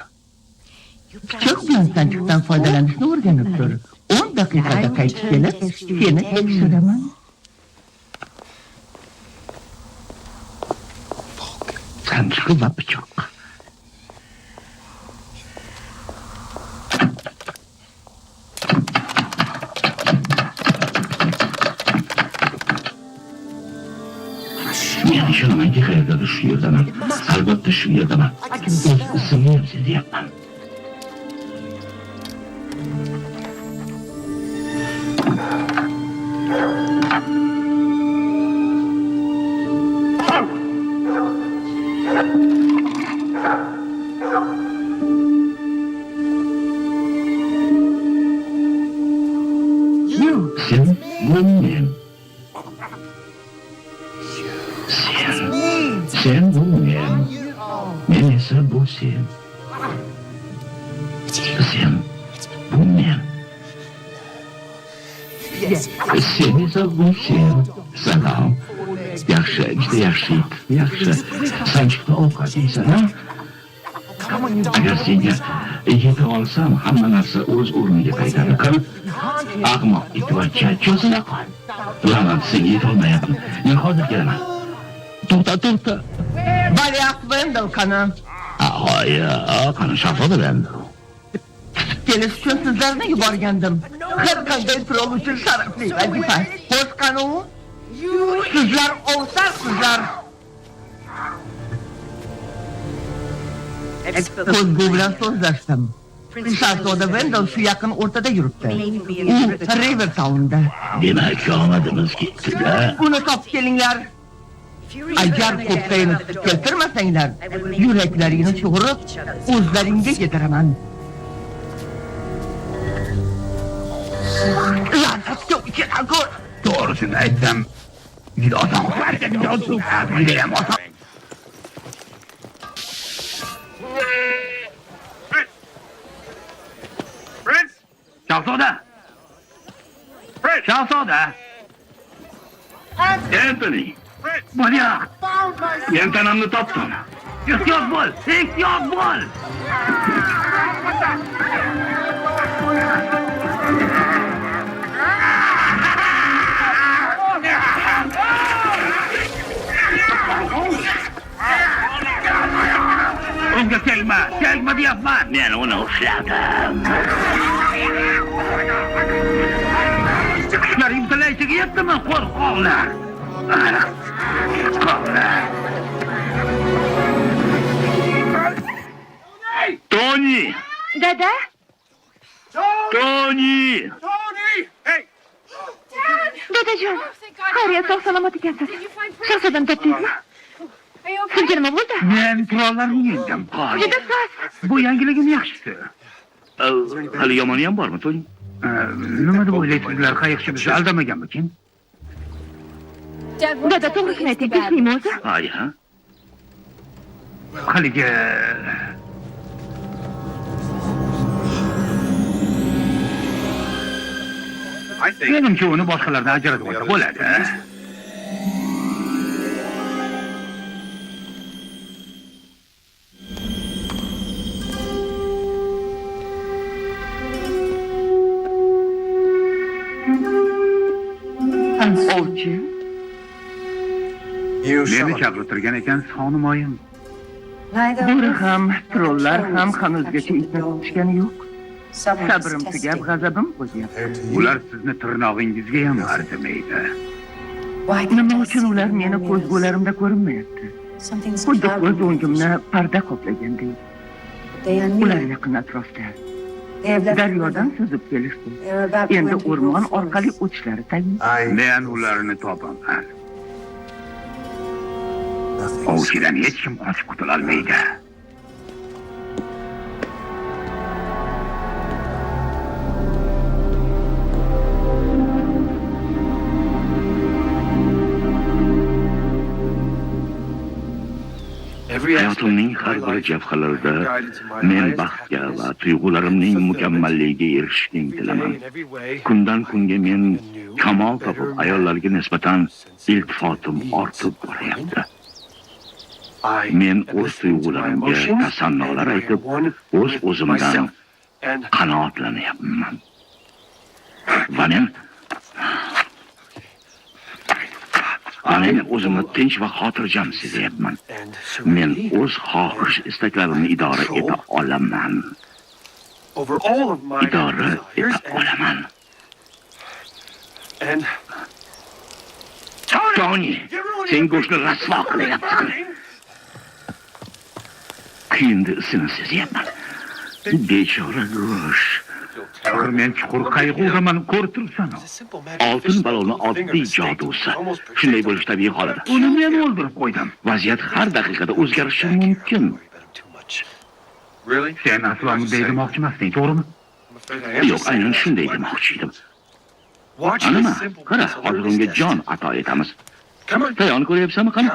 Pichoq bilan sanchiqdan foydalanishni o'rganib tur. 10 daqiqada qaytib kelib, seni tekshiraman.
Sanchiq va pichoq. Men ishonamanki qayerdadir shu yerdaman. Albatta shu yerdaman. O'z ismimni ham sezyapman. Sen bu men. Sen bu men. Men esa bu sen. Sen bu men. Sen esa bu sen. Salom. Yaxshi, juda yaxshi. Yaxshi. Sanchiqda ovqat yeysan, ha? Agar senga yeta olsam, hamma narsa o'z o'rniga qaytadi. Qani, ahmoq itvachcha cho'zila qol. La'nat, senga yetolmayapman. Men hozir kelaman. To'xta.
Valiahd Vendel qani?
Hayır, qani shahzoda Vendel.
Kelish uchun sizlarni yuborgandim. Har qanday turol uchun sharafli vazifa. Xo'sh qani u? Sizlar ovsarsizlar. Ko'zgu bilan so'zlashdim. Shahzoda Vendel shu yaqin o'rtada yuribdi. U Rivertownda.
Demak, omadimiz ketdi-da.
Uni topib kelinglar. Agar ko'ptayini keltirmasanglar, yuraklaringni sug'urib, o'zlaringga yediraman. La'natga uchragur.
To'g'risini aytsam, juda oson qilardi. Judayam oson. Shahzoda.
Anthony,
Valiahd.
men tanamni topdim.
Ehtiyot bo'l. Unga tegma deyapman.
Men uni ushladim.
Qushlar imtilaychiga yetdimi, qo'rqoqlar?
Tony!
Dada?
Tony!
Dadajon, xayriyat, sog' salomat ekansiz. Shahzodam topdingizmi? Sizga nima bo'ldi?
Men qurollarni yengdim, qol.
Juda soz.
Bu yangiligim yaxshisi.
Hali yomoni ham bormi, Tony?
Nima deb o'ylaysizlar? Qayiqchi bizni aldamaganmikin?
Dada, to'g'risini ayting, tinchlikmi o'zi?
Hay, ha?
Haligi menimcha uni boshqalardan ajratib qo'ysa bo'ladi. Meni chaqirtirgan ekan sonimoyim.
Bo'ri ham, trollar ham hanuzgacha itni tutishgani yo'q. Sabrim tugab, g'azabim qo'yapti.
Ular sizni tirnog'ingizga ham arzimaydi.
Nima uchun ular meni ko'zgularimda ko'rinmayapti? Xuddi ko'z o'ngimni parda qoplagandek. Ular yaqin atrofda. Daryodan suzib kelishdi. Endi o'rmon orqali o'tishlari tayin.
Men ularni topaman. Ovchidan hech kim qochib qutula olmaydi.
Hayotimning har bir jabhalarida men baxtga va tuyg'ularimning mukammalligiga erishishga intilaman. Kundan kunga men kamol topib, ayollarga nisbatan iltifotim ortib boryapti. Men o'z tuyg'ularimga tasannolar aytib, o'z-o'zimdan qanoatlanyapman. Va men o'zimni tinch va xotirjam sezayapman. Men o'z xohish istaklarimni idora eta olaman. Idora eta olaman. Tony, sen go'shtni rasvo qilyapsan. Kuyindi isini sezayapman. Bechora go'sht. Men chuqur qayg'uraman, ko'rtirsan. Oltin balonni oddiy jodusi. Shunday bo'lish tabiiy holat. Uni men o'ldirib qo'ydim. Vaziyat har daqiqada o'zgarishi mumkin.
Sen aslo bunday demoqchimasding, to'g'rimi?
Yo'q, aynan shunday demoqchi edim. Anima, qara, hozir unga jon ato etamiz. Tayonni ko'ryapsanmi, qani?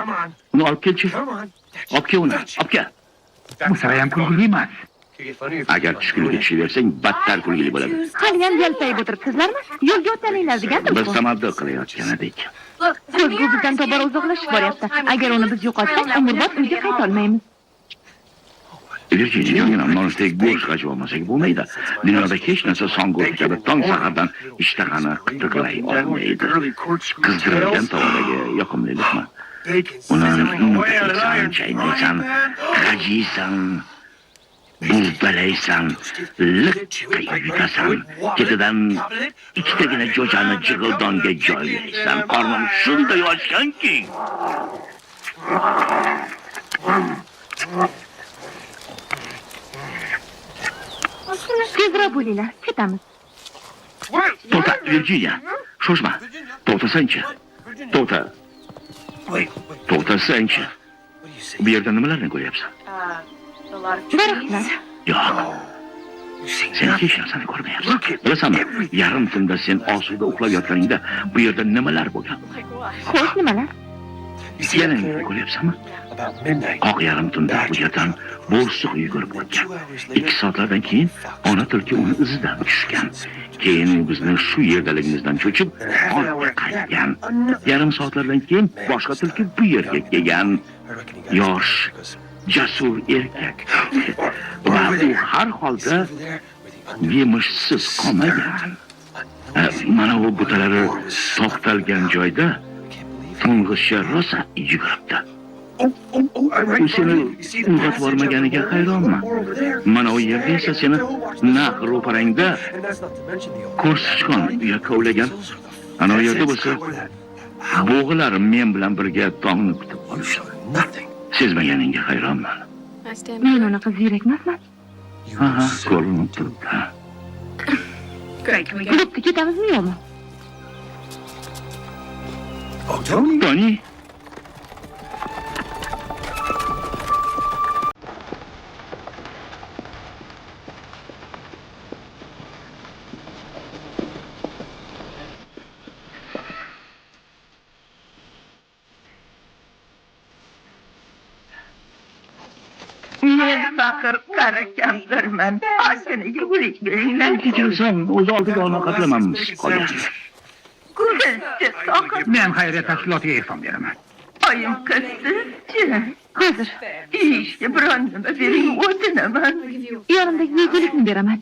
Uni olib kelchi. Olib kel uni, olib kel.
Bu sira ham kulgili emas.
Agar tushkunlikka tushaversang, battar kulgili bo'ladi.
Haliyam yalpayib o'tiribsizlarmi? Yo'lga o'tlaninglar degandim.
Biz tamaddi qilayotgan edik.
Ko'zgu bizdan tobora uzoqlashib boryapti. Agar uni biz yo'qotsak, umrbod uyga qayta olmaymiz.
Virginia, nonushtaga go'sht qachib olmasak bo'lmaydi. Dunyoda hech narsa son go'sht kabi tong sahardan ishtahani qitiqlay olmaydi. Qizdirilgan tovadagi yoqimlilikmi? Uni mutaysan, chaynaysan, qajiysan, burdalaysan, liqqa yutasan, ketidan ikkitagina jo'jani jig'ildonga joylaysan. Qornim shunday ochganki.
Tezroq bo'linglar, ketamiz.
To'xta, Virginia, shoshma. To'xtasanchi. To'xtasanchi. Bu yerda nimalarni ko'ryapsan?
Daraxtlar.
Yo'q. Sen hech narsani ko'rmayapsan. Bilasanmi, yarim tunda sen osuda uxlab yotganingda bu yerda nimalar bo'lgan?
Xo'sh, nimalar?
Yana nima ko'ryapsanmi? Oq yarim tunda bu yerdan bo'rsiq yugurib o'tgan. 2 soatlardan keyin ona tulki uni izidan tushgan. Keyin bizni shu yerdaligimizdan cho'chib, ortga qaytgan. Yarim soatlardan keyin boshqa tulki bu yerga kelgan. Yosh, jasur erkak. Va u har holda yemishsiz qolmagan. Mana bu butalari to'xtalgan joyda to'ng'izcha rosa yuguribdi. U seni uyg'otib bormaganiga hayronman. Mana u yerda esa seni naq ro'parangda ko'rsichqon uya kovlagan. Ana u yerda bo'lsa bo'g'lar men bilan birga tongni kutib olishdi. Sezmaganingga hayronman.
Men unaqa ziyrak emasman.
Ha, ko'rinib turibdi.
Bo'pti, ketamizmi yo'qmi?
Tony.
Men faqir qari kampirman. Ozginaga o'lik beringlar.
Kechirsan, o'z oldiga olma qatlamamiz qolgan.
Ko'zchi soqir.
Men xayriya tashkilotiga ehson beraman.
Oyim qizsiz-chi?
Hozir.
Ishga biron nima bering, o'tinaman.
Yonimdagi yegulikni beraman.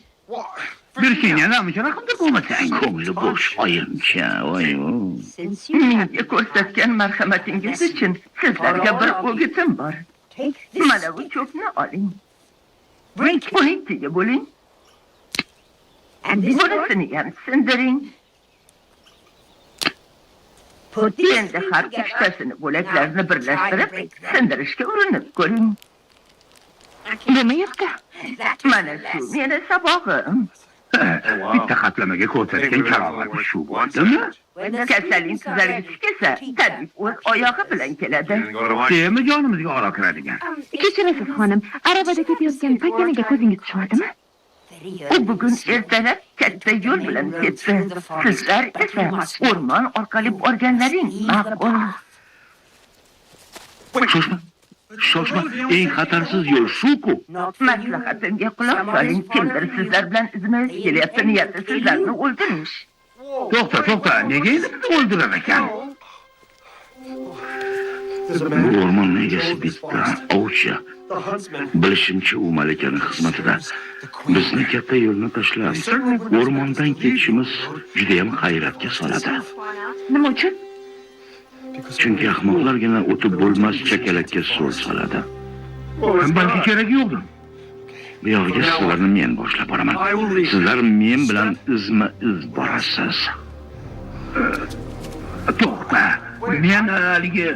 Bir senga namicha raqamda bo'lmasang.
Ko'ngli bo'sh oyimcha, voy.
Menga ko'rsatgan marhamatingiz uchun sizlarga bir o'gitim bor. Mana bu cho'pni oling. Pointiga bo'ling. Bunisini ham sindiring. Endi har ikkitasini bo'laklarni birlashtirib, sindirishga urinib ko'ring.
Demayapti.
Mana shu meni sabog'im.
Bitta qatlamaga ko'rsatgan karomat shu bo'ldimi?
Kasallik tuzalgisi kelsa, tabib o'z oyog'i bilan keladi.
Semi jonimizga oro kiradigan.
Kechirasiz xonim, arabada ketayotgan pakanaga ko'zingiz tushmadimi?
U bugun ertalab katta yo'l bilan ketdi. Sizlar esa o'rmon orqali borganlaring ma'qul.
Shoshma, eng xatarsiz yo'l shu-ku.
Maslahatimga quloq soling. Kimdir sizlar bilan izma kelyapti, niyati sizlarni o'ldirish.
To'xta, nega endi o'ldirar ekan?
Bu o'rmon egasi bitta ovchi. Bilishimcha, u malikaning xizmatida. Bizni katta yo'lni tashlab, o'rmondan ketishimiz juda ham hayratga soladi.
Nima uchun?
Chunki ahmoqlargina o'tib bo'lmas chakalakka so'l soladi.
Balki kerak yo'qdir.
Bu yog'iga sizlarni men boshlab boraman. Sizlar men bilan izma-iz borasiz.
To'xta. Men haligi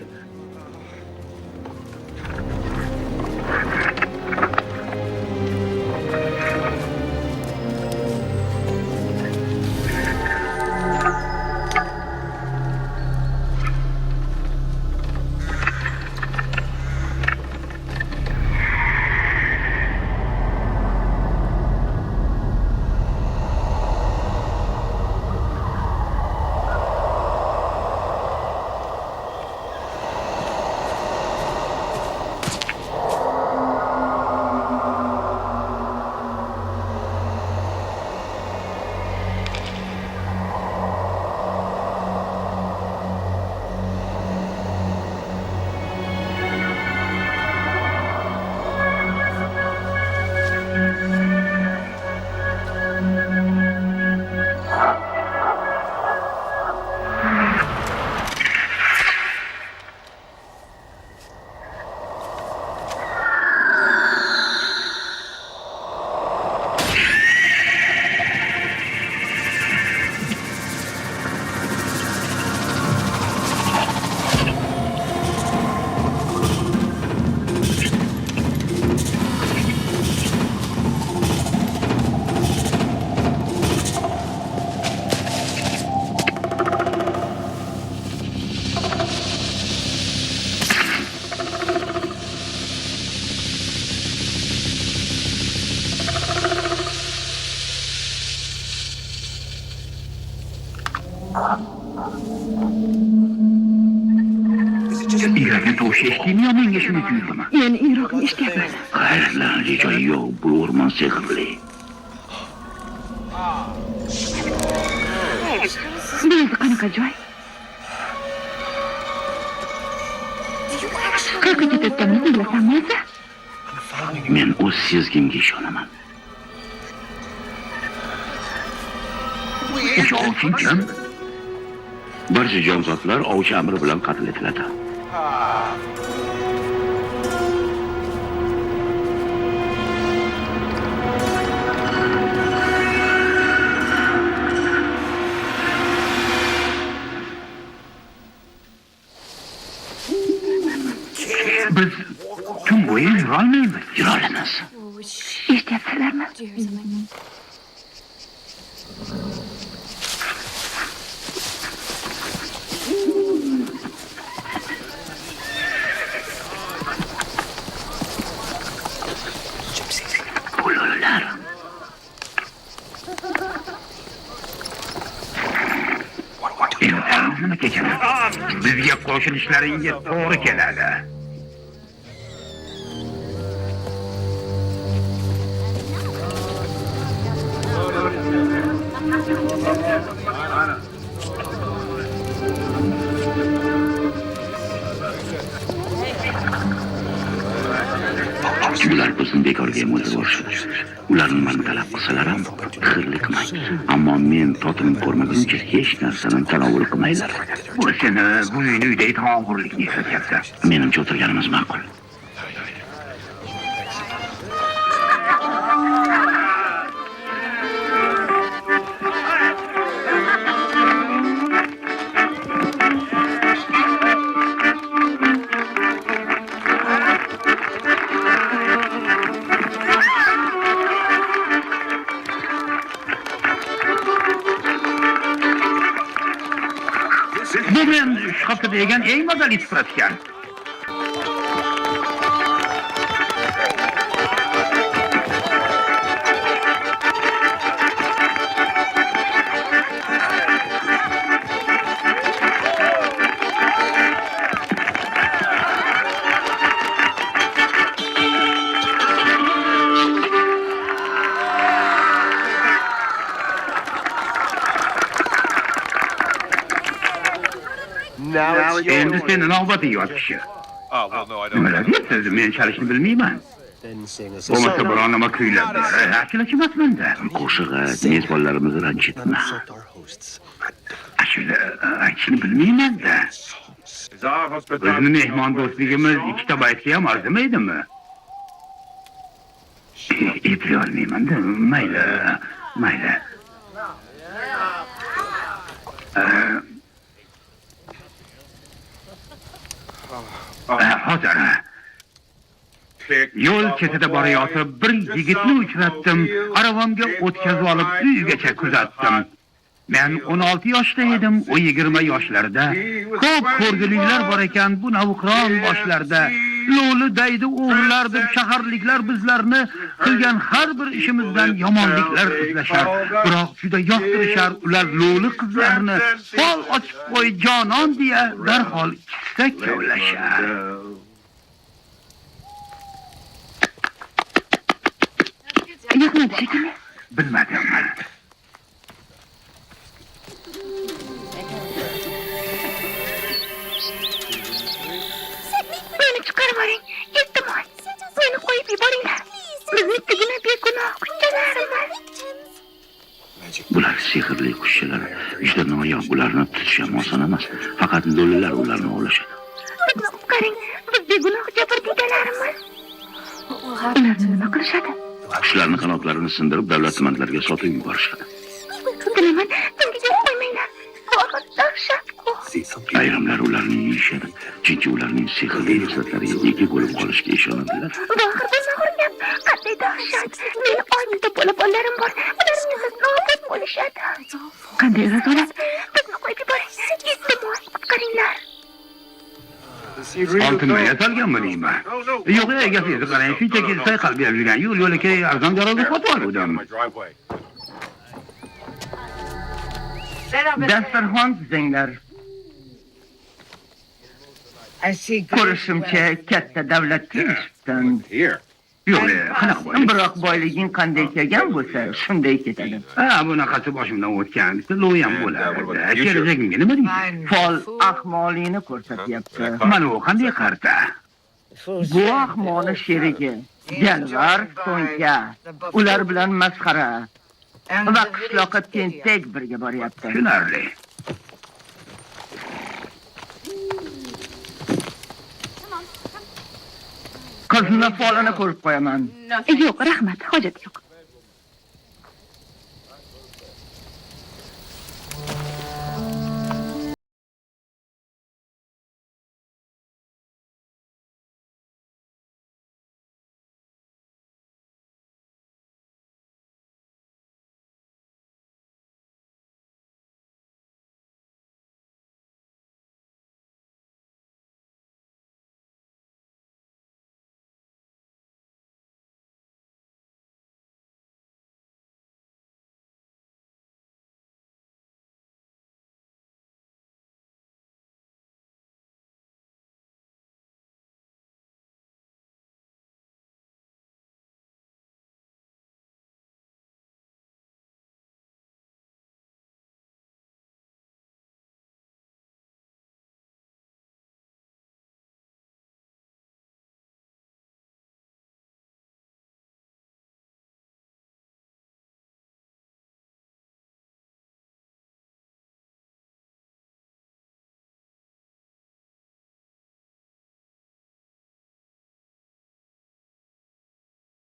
Ilarga tovush eshitdingmi, menga shuni tuyuldimi?
Men ingroqni eshityapman.
Hayratlanarli joyi yo'q, bu o'rmon sehrli.
Bu o'zi qanaqa joy? Qayerga ketayotganimizni bilasanmi o'zi?
Men o'z sezgimga ishonaman.
Ovchi kim?
Barcha jonzotlar ovchi amri bilan qatl etiladi.
Biz tun bo'yi yurolmaymiz.
Yurolamiz.
Eshityapsizlarmi?
Bulurlar.
Nima kechadi? Bizga qo'shilishlaringiz to'g'ri keladi.
Ular bizni bekorga mo'ltirib yuborishadi. ularni mani talab qilsalar ham xirlik qilmang. Ammo men totinib ko'rmaguncha hech narsani tanovul qilmanglar.
Bu seni bu uyda taomg'urlikni eslatyapti.
Menimcha o'tirganimiz ma'qul.
Bu men shu haftada yegan eng mazali sifratgan. Endi seni navbati yotishi. Nimalar deyapsiz? Men chalishni bilmayman. Bo'lmasa biron nima kuylab ber. Achilach emasman-da.
Qo'shiq mezbonlarimizni ranjitma.
Ashula aytishni bilmayman-da. Bizni mehmon do'stligimiz ikkita baytga ham arzimaydimi? Eplay olmayman-da. Mayli. Hozir yo'l chetida borayotib bir yigitni uchratdim. Aravamga o'tkazib olib uyigacha kuzatdim. Men 16 yoshda edim, u 20 yoshlarda. Ko'p ko'rgiliklar bor ekan bu navqiron boshlarda. Lo'li daydi o'g'irlar deb shaharliklar bizlarni qilgan har bir ishimizdan yomonliklar izlashar. Biroq juda yoqtirishar ular lo'li qizlarni. Fol ochib qo'y jonon deya darhol ikkita kavlashar.
Yo'qmidi shekilli.
Bilmadim.
Meni chiqarib yuboring. Iltimos. Meni qo'yib yuboringlar. Biznikigina begunoh qizchalarimiz.
Bular sehrli qushchalar. Juda noyob, ularni tutish ham oson emas. Faqat lo'lilar ularni ovlashadi.
Bizni qutqaring. Biz begunoh jabrdiydalarimiz. Ular nima qilishadi?
Qushlarni qanotlarini sindirib davlatmandlarga sotib yuborishadi.
Bilaman, bunga yo'l qo'ymanglar. Bu og'ir dahshat-ku.
Ayrimlar ularni yeyishadi, chunki ularning sehrli xislatlariga ega bo'lib qolishga ishonadilar.
Bu axir bir gap. Qanday dahshat. Meni oilada bola-bolalarim bor. Ular mensiz nobud bo'lishadi. Qanday razolat. Bizni qo'yib yuboring. Iltimos, qutqaringlar.
Oltinma yatalganmi deyman. Yo'q, gapizni qarang. Shunchaki sayqal berib yurgan yo'l-yo'lakay arzon garovga sotib oldim.
Dasturxon tuzinglar. Ko'rishimcha katta davlat kelishibdan.
Yo'q, qanaqa bo'ladi?
Biroq boyliging qanday kelgan bo'lsa, shunday ketadi.
Bunaqasi boshimdan o'tgan. Bitta lo'yam bo'ladi. Kelajagimga nima deysiz?
Fol ahmoqligini ko'rsatyapti.
Mana u qanday qarta?
Bu ahmoqni sherigi, Jalvar, So'nka. Ular bilan masxara. Va qishloqqa tentak birga boryapti.
Tushunarli.
Qizni folini ko'rib qo'yaman.
Yo'q, rahmat, hojat yo'q.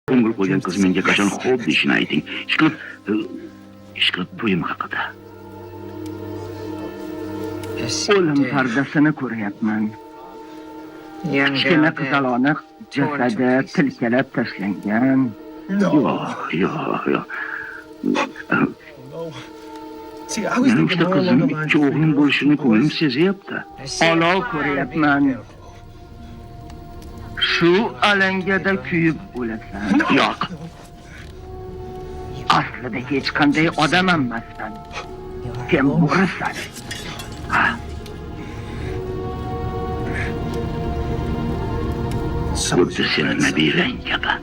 ko'ngil qo'ygan qiz menga qachon xo'p deyishini ayting. Ishqilib to'yim haqida.
O'lim pardasini ko'ryapman. Kichkina qizaloqni jasadi tilkalab tashlangan.
Yo'q.
See, I was
Mening
thinking
uchta
more
qizim,
along the lines
ikki o'g'lim bo'lishini ko'nglim sezyapti.
Olov ko'ryapman. Shu alangada kuyib o'lasan.
Yo'q.
Aslida hech qanday odam emassan. Sen bo'risan.
Xuddi seni nabirang kabi.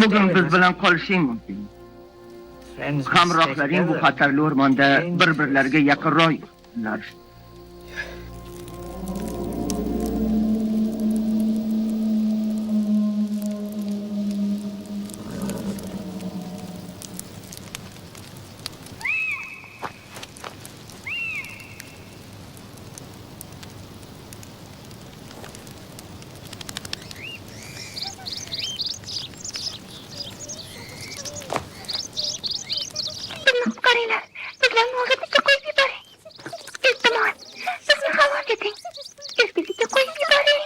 Bugun biz bilan qolishing mumkin. Hamrohlaring bu xatarli o'rmonda bir-birlariga yaqinroq yursinlar.
Bizni qutqaringlar. Bizlarni ozodlikka qo'yib yuboring. Iltimos, bizni xalos eting. Erkinlikka qo'yib yuboring.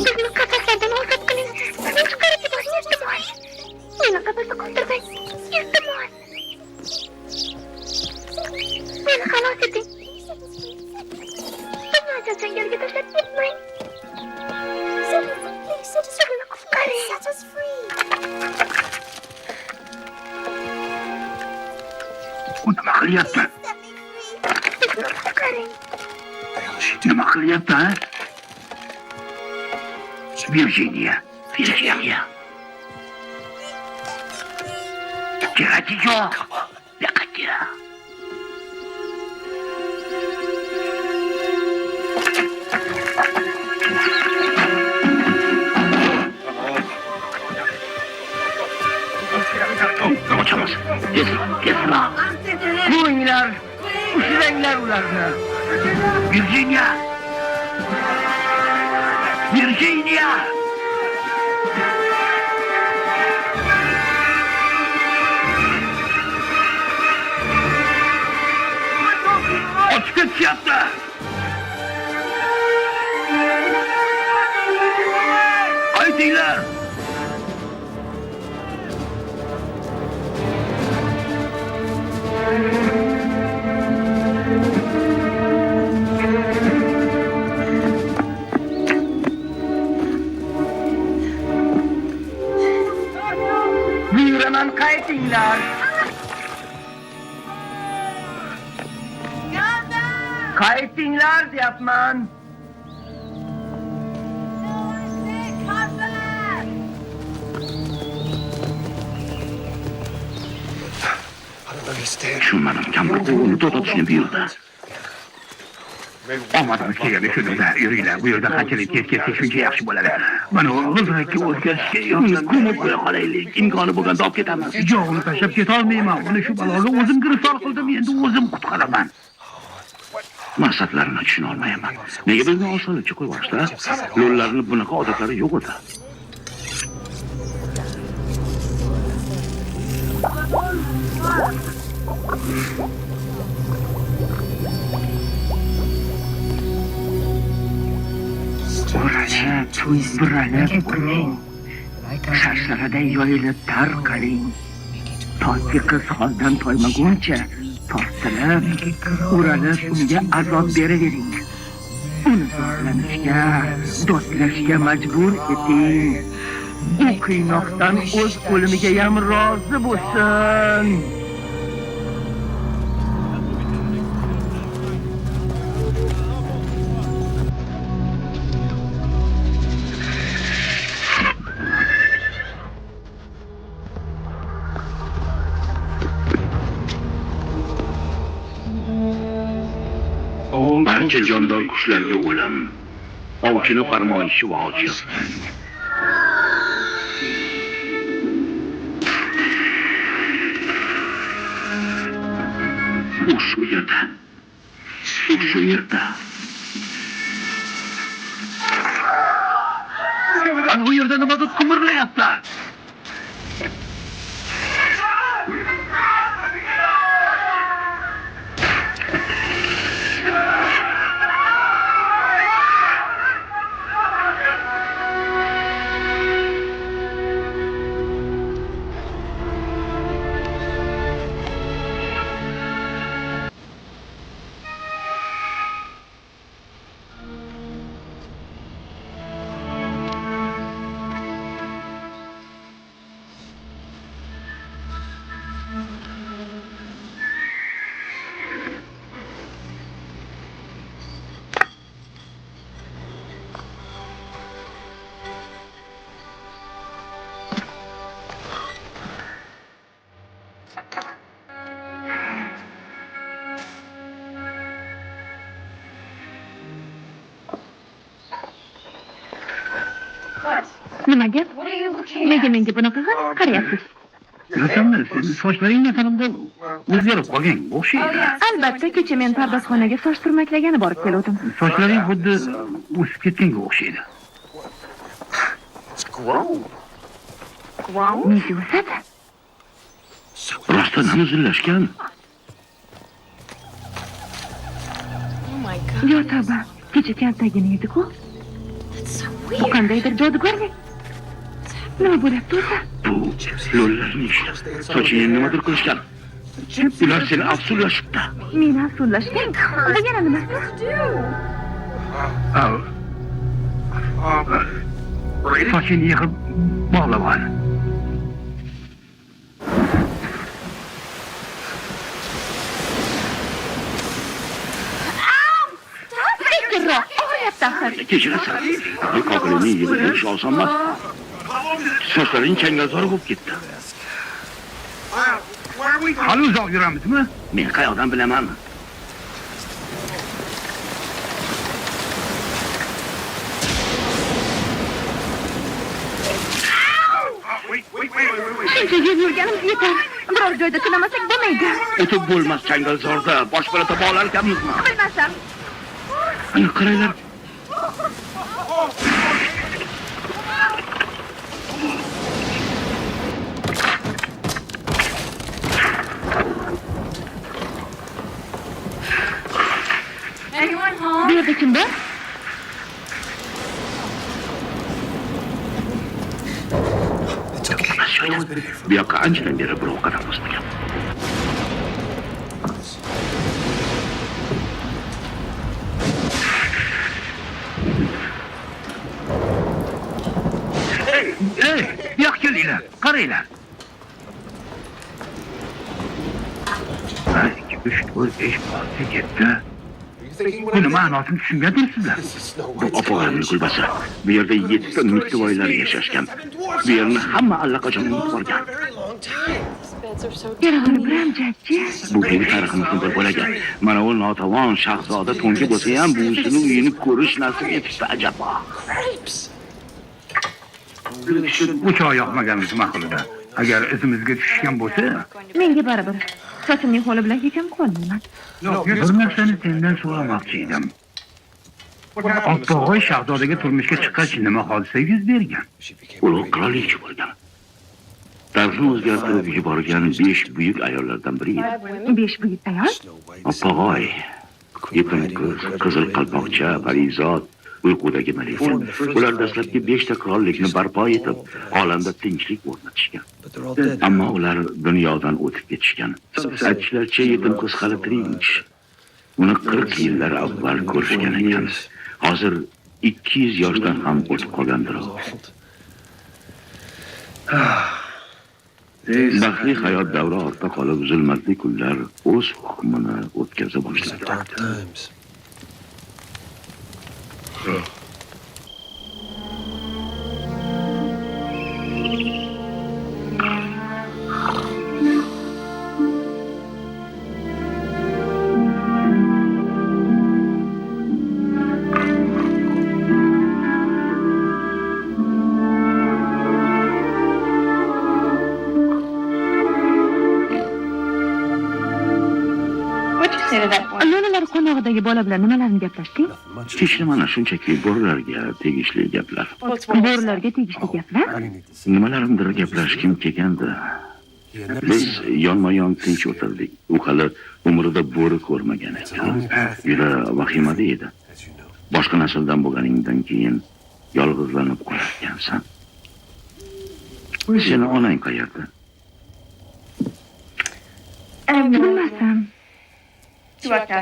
Bizni qafaslardan ozod qiling. Bizni chiqarib yuboring, iltimos. Meni qafasda qoldirmang. Iltimos. Meni xalos eting. Bizni ajal jangalga tashlab ketmang. Bizni qutqaring.
U nima qilyapti?
Bizni qutqaring.
Nima qilyapti, ha? Virginia. Keragi yo'q. Yo'q. Qochamiz. Tezroq.
Qo'yinglar, ushlanglar ularni.
Virginia! Ochib ketyapti. Qaytinglar.
Buyuraman, qaytinglar. Qaytinglar deyapman.
Tushunmadim, kampir o'g'lini to'xtatishni buyurdi.
omadimiz kelganda shunda yuringlar. Bu yerda qanchalik tez ketsak shuncha yaxshi bo'ladi. Mana g'ildirakka o'tkazishga yordam ko'mib qo'ya qolaylik. Imkoni bo'lganda olib ketamiz. Jog'ini tashlab keta olmayman. Uni shu baloga o'zim giriftor qildim, endi o'zim qutqaraman.
Maqsadlarini tushuna olmayapman. Nega bizni osonlikcha qo'yib yuborishdi? Lo'llarning bunaqa odatlari yo'q edi.
O'ralib, buralib uring. Shashtaraday yoyilib tarqaling. Toki qiz holdan toymaguncha tortilib, o'ralib unga azob beravering. Uni sog'lanishga, do'stlashga majbur eting. U qiynoqdan o'z o'limiga ham rozi bo'lsin.
Barcha jondor qushlarga o'lim, ovchini farmoyishi vojib. U shu yerda. Ana bu yerda nimadir qimirlayapti?
Nima gap? Nega menga bunaqa qarayapsiz?
Yo'qmi, sochlaring yaqinimda o'zgarib qolgan o'xshaydi.
Albatta, kecha men pardozxonaga soch turmaklagani borib keldim.
Sochlaring xuddi o'sib ketganga o'xshaydi.
Nega o'sadi?
Rostdan ham uzunlashgan.
Yo tavba, kecha kaltagini edi-ku. Bu qandaydir jodugarlik. Nima bo'lyapti o'zi?
Bu lo'llarning ishi. Sochingga nimadir qilishgan. Ular seni afsullashibdi.
Meni afsullashgan. Bu yana nima?
Sochini yig'ib bog'lab ol.
Kechirasan. Qoqilini yig'ib olsam emas. Sochlaring changalzor bo'lib ketdi.
Hali uzoq yuramizmi?
Men qayoqdan bilaman?
Shuncha yil yurganimiz yetar. Biror joyda tunamasak bo'lmaydi.
O'tib bo'lmas changalzorda bosh bola topa olar ekanmizmi?
Bilmasam.
Ana qaranglar.
Bu yerda kim bor?
Bu yoqqa anchadan beri birov qadam bosmagan.
Ey, bu yoqqa kelinglar, qaranglar. 1, 2, 3, 4, 5, 6, 7. Buni ma'nosini tushungandirsizlar.
Bu opog'amning kulbasi. Bu yerda 7 ta mittivoylar yashashgan. Bu yerni hamma allaqachon unutib qolgan.
Yarag'ini biram jajji.
Bu bizning tariximizning bir bo'lagi. Mana u notavon shahzoda to'nga bo'lsa ham buvisini uyini ko'rish nasib etibdi ajabo.
Bu choy yoqmaganimiz ma'qulida. Agar izimizga tushgan bo'lsa,
Menga baribir. Sochimning qo'li bilan hech ham qolmayman.
bir narsani sendan so'ramoqchi edim. Oppog'oy shahzodaga turmushga chiqqach nima hodisa yuz bergan?
Ulug' qirolicha bo'lgan. Tarixni o'zgartirib yuborgan 5 buyuk ayollardan biri edi.
5 buyuk ayol?
Oppog'oy, yetim qiz, qizil qalpoqcha, Parizod, uyqudagi malika. Ular dastlabki 5 ta qirollikni barpo etib, olamda tinchlik o'rnatishgan. Ammo ular dunyodan o'tib ketishgan. Aytishlaricha yetim qiz hali tirikmish. Uni 40 yillar avval ko'rishgan ekan. Hozir 200 yoshdan ham o'tib qolgandir. Baxtli hayot davri ortda qolib, zulmatli kunlar o'z hukmini o'tkaza boshladi.
Lo'lilar qo'nog'idagi bola bilan nimalarni gaplashding?
Hech nimani, shunchaki bo'rilarga tegishli gaplar.
Bo'rilarga tegishli gaplar?
Nimalarnidir gaplashkim kelgandi. Biz yonma-yon tinch o'tirdik. U hali umrida bo'ri ko'rmagan ekan. Juda vahimada edi. Boshqa nasldan bo'lganingdan keyin yolg'izlanib qolarkansan. Seni onang qayerda?
Bilmasam.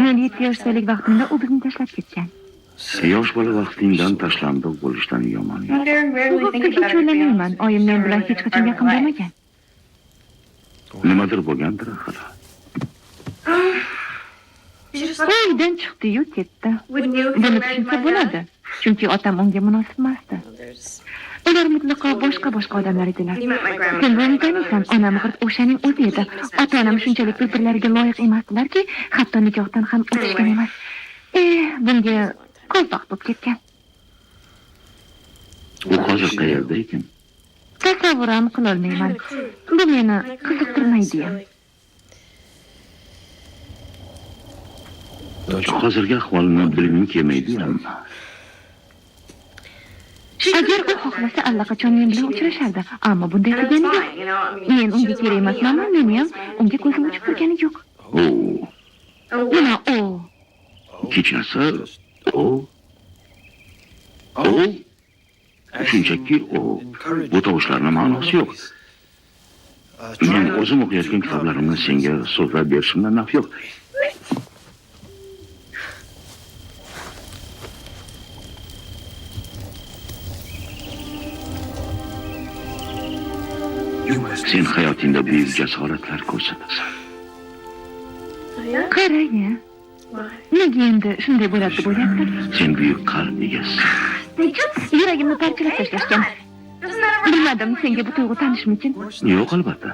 Men 7 yoshlik vaqtimda u bizni tashlab ketgan.
Yosh bola vaqtingdan tashlandiq bo'lishdan yomon yo'q.
Hech o'ylamayman. Oyim men bilan hech qachon yaqin bo'lmagan.
Nimadir bo'lgandir axir.
Uydan chiqdi-yu ketdi. Buni tushunsa bo'ladi. Chunki otam unga munosib emasdi. Ular mutlaqo boshqa odamlar edilar. Sen buni taniysan, onam g'irt o'shaning o'zi edi. Ota-onam shunchalik bir-birlariga loyiq emasdilarki, hatto nikohdan ham o'tishgan emas. Bunga qo'ltoq bo'lib ketgan.
U hozir qayerda ekan?
Tasavvur ham qila olmayman. Bu meni qiziqtirmaydi ham.
Hozirgi ahvolini bilgim kelmaydi ham.
Agar u xohlasa allaqachon men bilan uchrashardi, ammo bunday qilgani yo'q. Men unga kerak emasman, meni ham unga ko'zim uchib turgani yo'q. Nima o?
Kechasi shunchaki bu tovushlarning ma'nosi yo'q. Men o'zim o'qiyotgan kitoblarimni senga so'zlab berishimdan naf yo'q. Sen hayotingda buyuk jasoratlar ko'rsatasan.
Qarang-a. Nega endi shunday bo'ladi deb o'ylayapsiz?
Sen buyuk qalb egasisan.
Yuragimni parchalab tashlashgan. Bilmadim, senga bu tuyg'u tanishmikin?
Yo'q, albatta.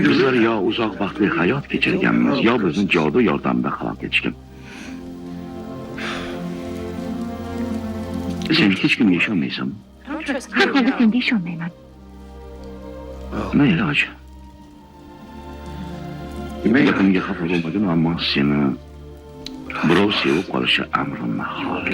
Bizlar yo uzoq vaqtli hayot kechirganmiz, yo bizni jodu yordamida halok etishgan. Sen hech kimga ishonmaysanmi?
Har holda senga ishonmayman.
Mayli, hoji. Gapimga xafa bo'lmagin, ammo seni birov sevib qolishi amri mahol.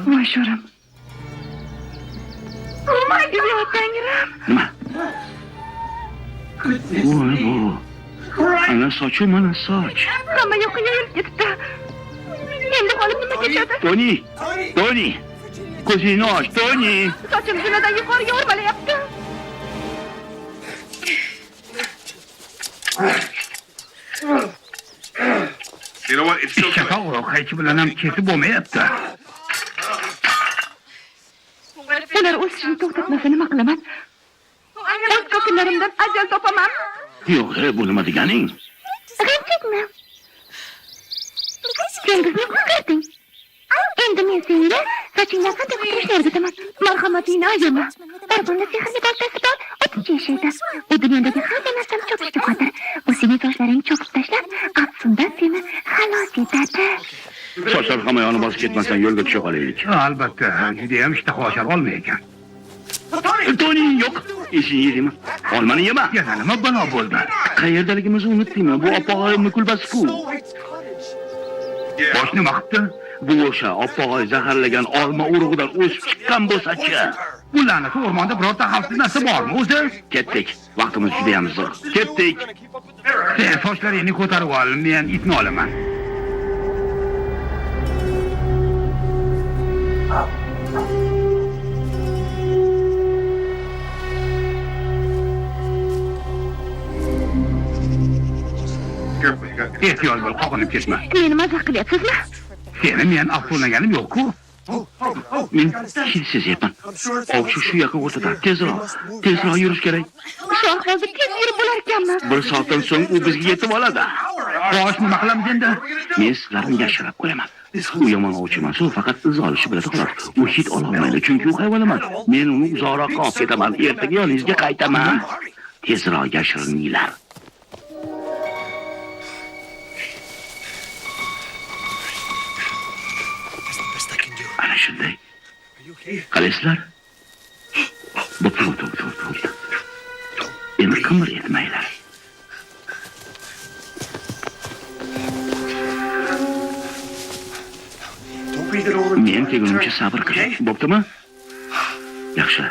Voy sho'rim. Yo, Tangrim. Nima? Voy bu. Ana sochim, mana soch.
Hamma yoqqa yoyilib ketibdi. Endi holim nima kechadi?
Toni. Ko'zingni och, Toni.
Sochim zinadan yuqoriga o'rmalayapti.
Shaka hech bilan ham ketib bo'lmayapti.
Ular o'sishini to'xtatmasa nima qilaman? O'z ko'killarimdan ajal topaman.
Yo'q, bu nima deganing?
G'amchakmi? Sen bizni qutqarding. Endi men senga sochingdan qanday qutulishni o'rgataman. Marhamatingni ayama. Orqanda sehrli boltasi bor, o'tib yashaydi. U dunyodagi hamma narsani chopishga qodir. U sening sochlaringni chopib tashlab, afsundan seni xalos etadi.
Sochlar
hammayoni bosib ketmasdan yo'lga tusha qolaylik.
Albatta, judayam ishtaha ochar olma ekan.
Toni yo'q. Ishing yedingmi? Olmani yema.
Yana nima balo bo'ldi?
Qayerdaligimizni unutdingmi? Bu opog'oyimni kulbasi-ku.
Bosh nima qildi?
Bu o'sha opog'oy zaharlagan olma urug'idan o'sib chiqqan bo'lsa-chi.
Bu la'nati o'rmonda birorta xavfsiz narsa bormi o'zi?
Ketdik. Vaqtimiz juda ham zo'r. Ketdik.
Sen sochlaringni ko'tarib ol, men itni olaman. Ehtiyot bo'l, qoqinib ketma.
Meni mazax qilyapsizmi?
Seni men afsunaganim yo'q-ku.
Men hech sezyapman. Ovchi shu yaqin o'rtada. Tezroq yurish kerak.
Shu ahvolda tez yurib bo'lar ekanmi?
Bir soatdan so'ng u bizga yetib oladi.
Xo'sh, nima qilamiz endi?
Men sizlarni yashirib qo'yaman. U yomon ovchi emas, u faqat iz olishi biladi xolos. U hid ola olmaydi, chunki u hayvon emas. Men uni uzoqroqqa olib ketaman. Ertaga yoningizga qaytaman. Tezroq yashirininglar. Ana shunday. Qalaysizlar? Bo'pti. Endi qimir etmanglar. Men kelgunimcha sabr qiling. Bo'ptimi? Yaxshi.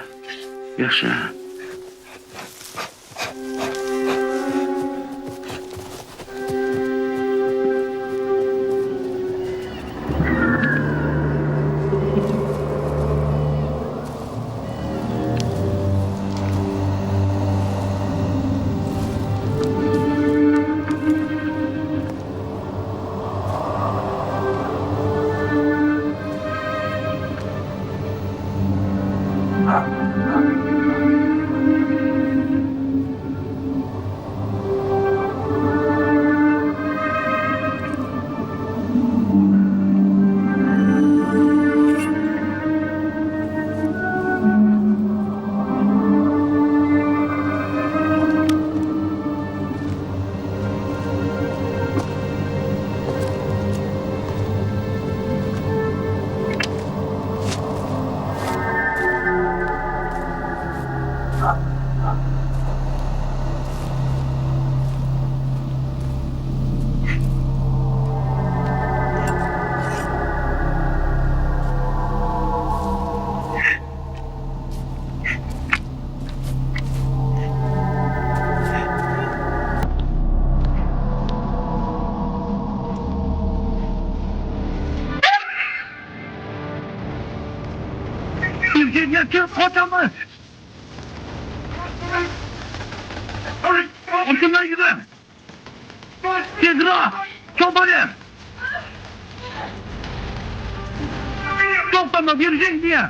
Yetib qochaman. Ortimdan gidin. Tezroq, cho'ponim. To'xtama, berishing diye.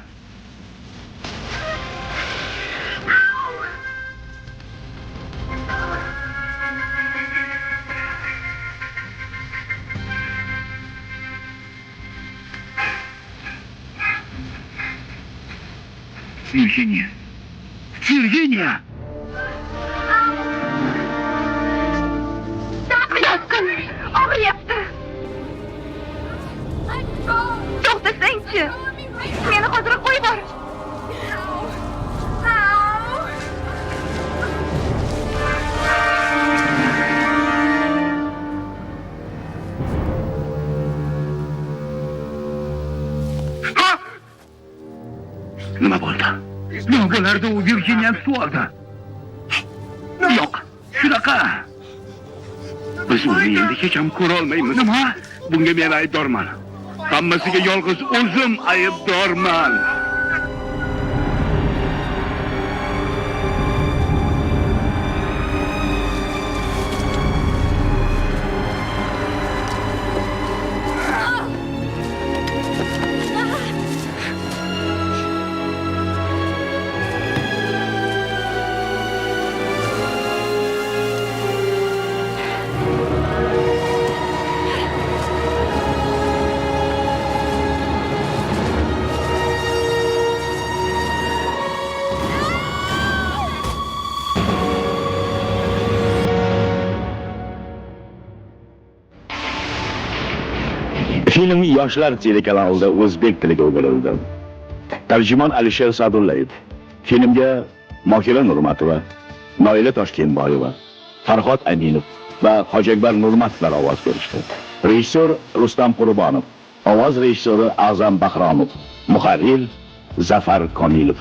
Virginia!
Yaqin, og'riyapti. To'xtasang-chi. Meni hozir qo'yib bor.
Nima bo'ldi?
Nima bo'lardi u Virginia suolda?
Yo'q, shunaqa. Biz uni endi hech ham ko'ra olmaymiz.
Nima?
Bunga men aybdorman. Hammasiga yolg'iz o'zim aybdorman. Film yoshlar telekanalida o'zbek tiliga o'girildi. Tarjimon Alisher Sa'dullayev. Filmga Mohira Nurmatova, Noila Toshkentboyeva, Farhod Aminov va Hojiakbar Nurmatov ovoz berishdi. Rejissor Rustam Qurbonov, ovoz rejissyori A'zam Bahromov, muharrir Zafar Komilov.